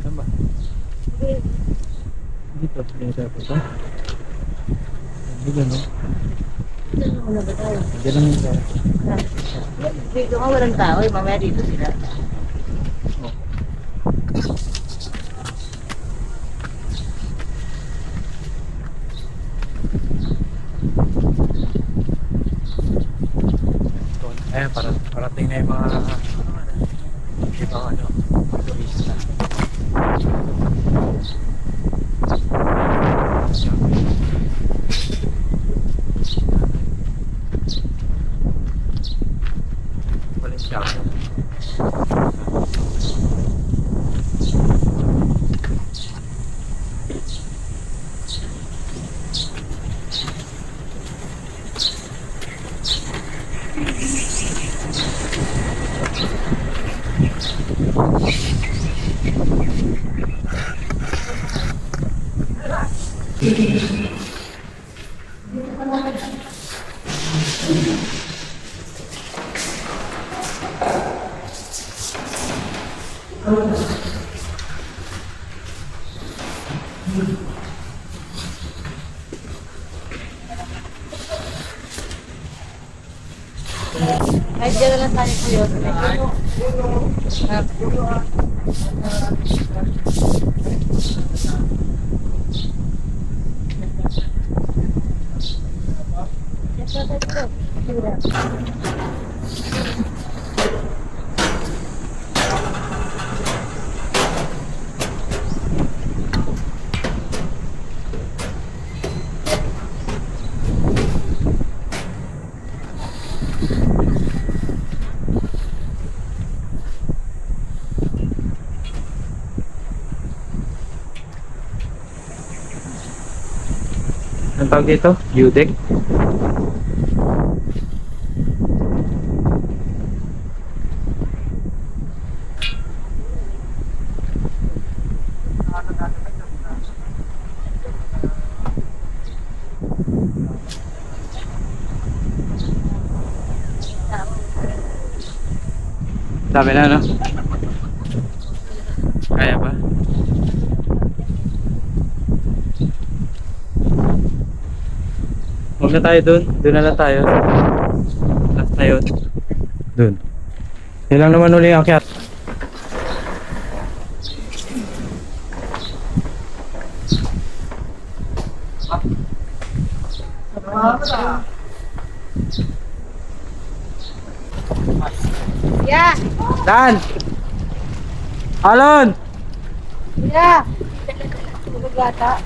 Speaker 1: Saan ba? Dito, dito ito. Dito, no?
Speaker 5: Ano ba tayo?
Speaker 1: Dito lang yung tayo.
Speaker 5: Dito ka walang tao eh. Mamaya dito sila.
Speaker 1: Ayan, parating na yung mga ibang ano, turista. Valenciano.
Speaker 4: Kahit dyan na lang tayo po yun.
Speaker 1: Ang tawag dito? U-deck? Dami na, no? Kaya ba? Huwag na tayo dun. Dun na lang tayo. Last na yun. Dun. Yun lang naman uli ang akyat.
Speaker 4: Yeah!
Speaker 1: Dan! Alon!
Speaker 4: Yeah! Lugata.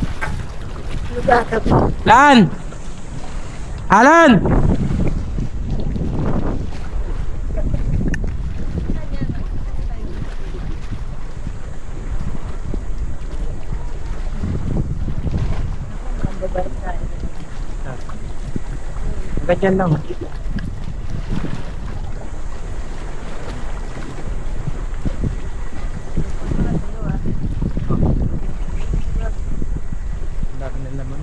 Speaker 4: Lugata pa.
Speaker 1: Dan! Alon! Ganyan lang. Dami na naman.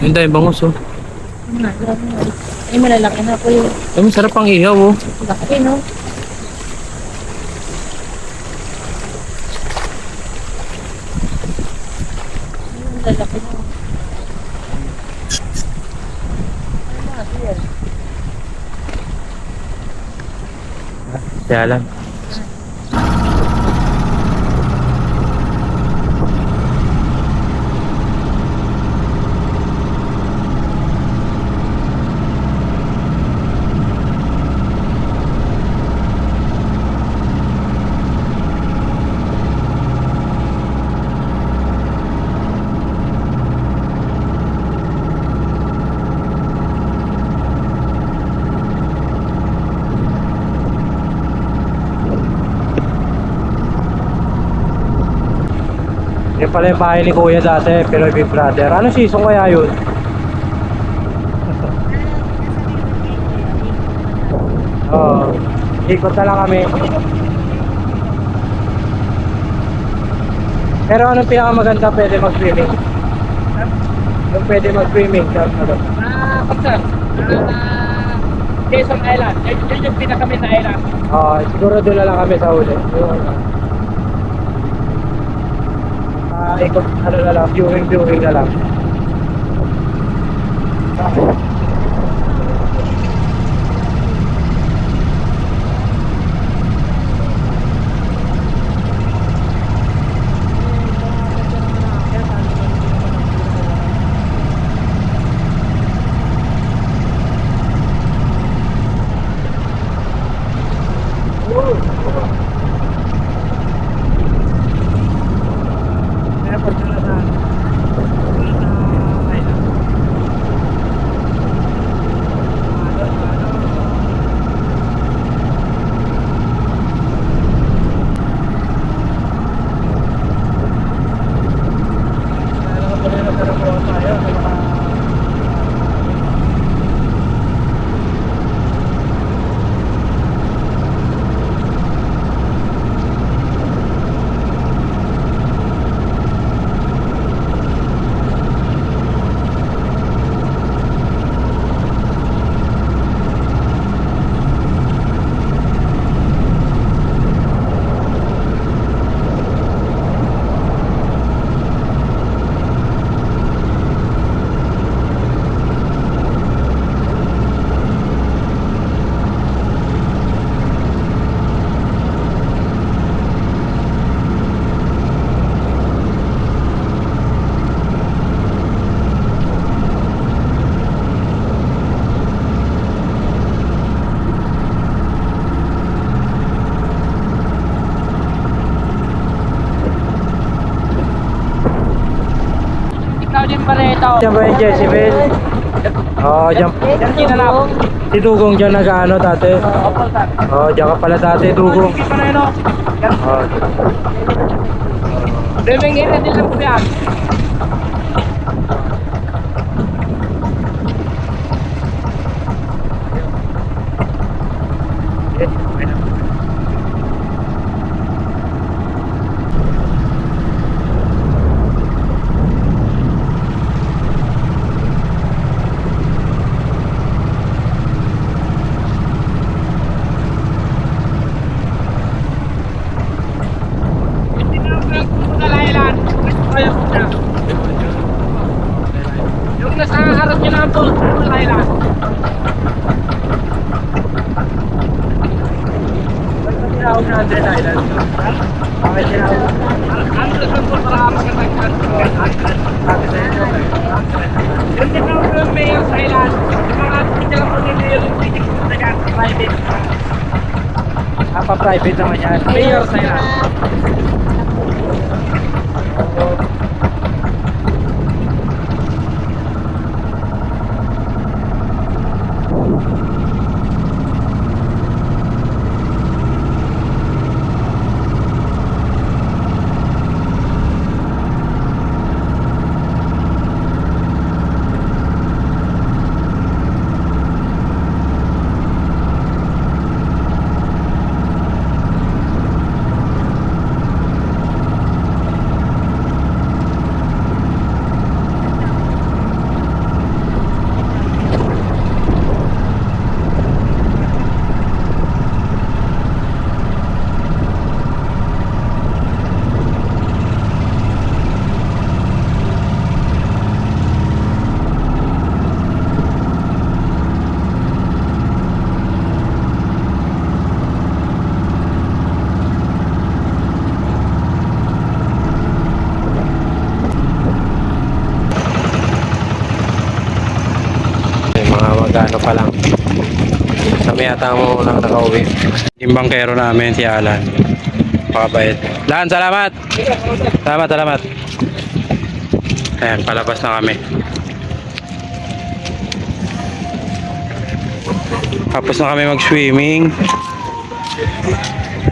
Speaker 1: Yun tayo bangus oh.
Speaker 4: Ay, malalaki na po yun.
Speaker 1: Ay, masarap ang ihaw oh.
Speaker 4: Laki, no? Malalaki na.
Speaker 1: Kaya lang. Yan pala yung bahay ni Kuya dati, pero Big Brother. Ano season kaya yun? Oo. Ikot na lang kami. Pero anong pinakamaganda pwede mag-swimming? Yung pwede mag-swimming.
Speaker 4: Kapsar. Quezon Island. Yun yung pinakami na island.
Speaker 1: Oo, siguro doon na lang kami sa uli. Ikot, ano na lang, viewing na lang. Diyan ba yung Jezebel? Oo, diyan. Si Dugong dyan nag-ano dati. Oo, diyan ka pala dati, Dugong. Oo.
Speaker 4: Remengin na din lang po yan. Yung nasa harap nyo lang po, Laila.
Speaker 1: Tinawag na 100 Island. Bakit tinawag?
Speaker 4: Ano lang po para makatagpan? Yung tinawag ng Mayor sa Island, yung mga titigil lang po nila yung titigil sa taga private.
Speaker 1: Pa-private naman yan.
Speaker 4: Mayor sa Island.
Speaker 1: Mga magano pa lang. Kami yata mo lang nakauwi. Yung bangkero namin si Alan. Pakabait. Lan, salamat! Salamat. Ayan, palabas na kami. Tapos na kami mag-swimming.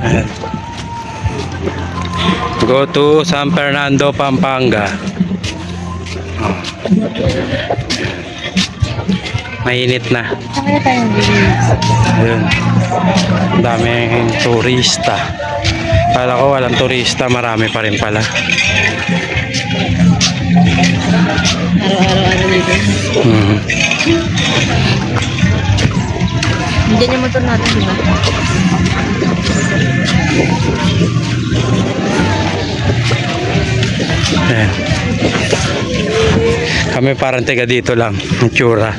Speaker 1: Ayan. Go to San Fernando, Pampanga. Oh. Mainit na.
Speaker 5: Kaya tayong bilis.
Speaker 1: Ayun. Ang daming turista. Kala ko walang turista, marami pa rin pala.
Speaker 5: Araw-araw dito.
Speaker 1: Mhm.
Speaker 5: Diyan yung motor natin, di ba?
Speaker 1: Ayan. Kami parang taga dito lang, ang tsura.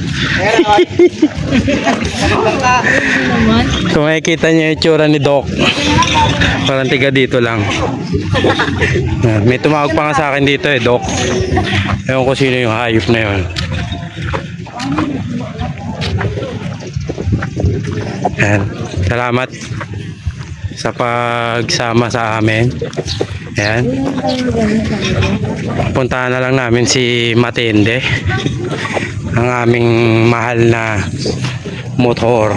Speaker 1: Kung makikita niyo yung tsura ni Doc, parang taga dito lang. Ayan. May tumawag pa nga sa akin dito Doc. Ewan ko sino yung hayop na yun. Ayan. Salamat sa pagsama sa amin. Ayan. Puntahan na lang namin si Matende, ang aming mahal na motor.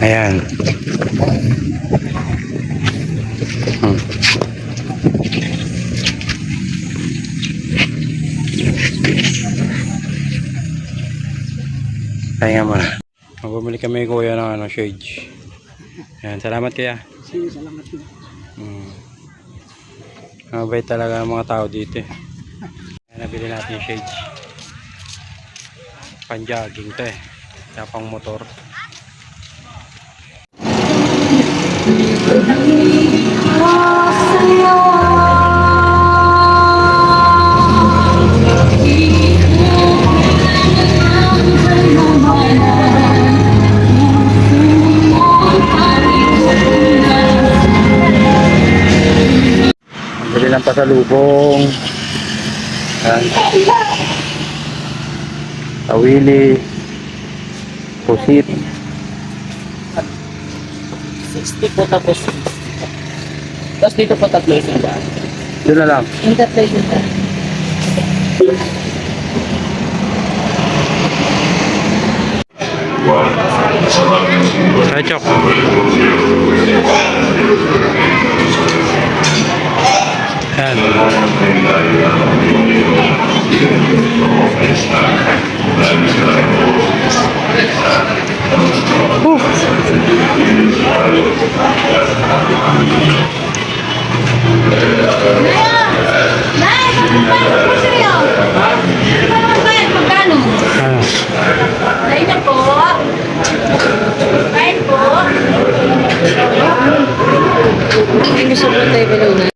Speaker 1: Ayan. Kaya mo na. Bumili kami kuya ng shades. Ayan, salamat kuya.
Speaker 4: Sige, salamat din.
Speaker 1: Mabait talaga ang mga tao dito. Ayan, nabili natin yung shades. Pan-jogging to kaya pang motor. Bili ng pasalubong. Ayan. Tawili. Pusit.
Speaker 4: 60 po tapos. Tapos dito po tatlo isang ba?
Speaker 1: Doon na lang.
Speaker 5: Yung tatlo yung
Speaker 1: Ay, Chok. Yan.
Speaker 5: Magkano?
Speaker 1: Ah.
Speaker 5: Kain na po. Kain po.
Speaker 4: Hindi gusto mo tayo balunan.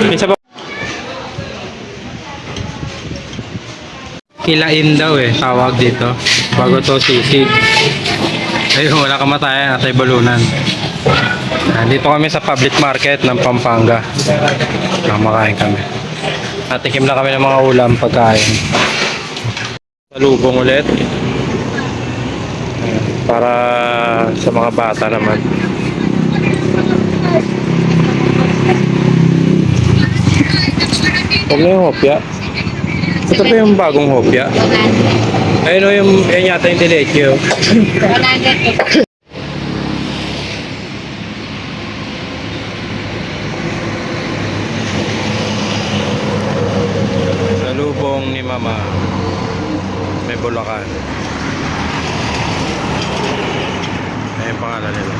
Speaker 1: Isa ba? Kilain daw eh, tawag dito. Bago to sisig. Ayun, wala kamatayan at ay balunan. Dito kami sa public market ng Pampanga. Namakain kami. Natikim na kami ng mga ulam, pagkain. Salubong ulit. Para sa mga bata naman. Huwag na yung hopya. Ito pa yung bagong hopya. Ayun o, yan yata yung diretso.
Speaker 5: 100 po.
Speaker 1: Salubong ni Mama. May Bulacan. Ayun yung pangalan nila.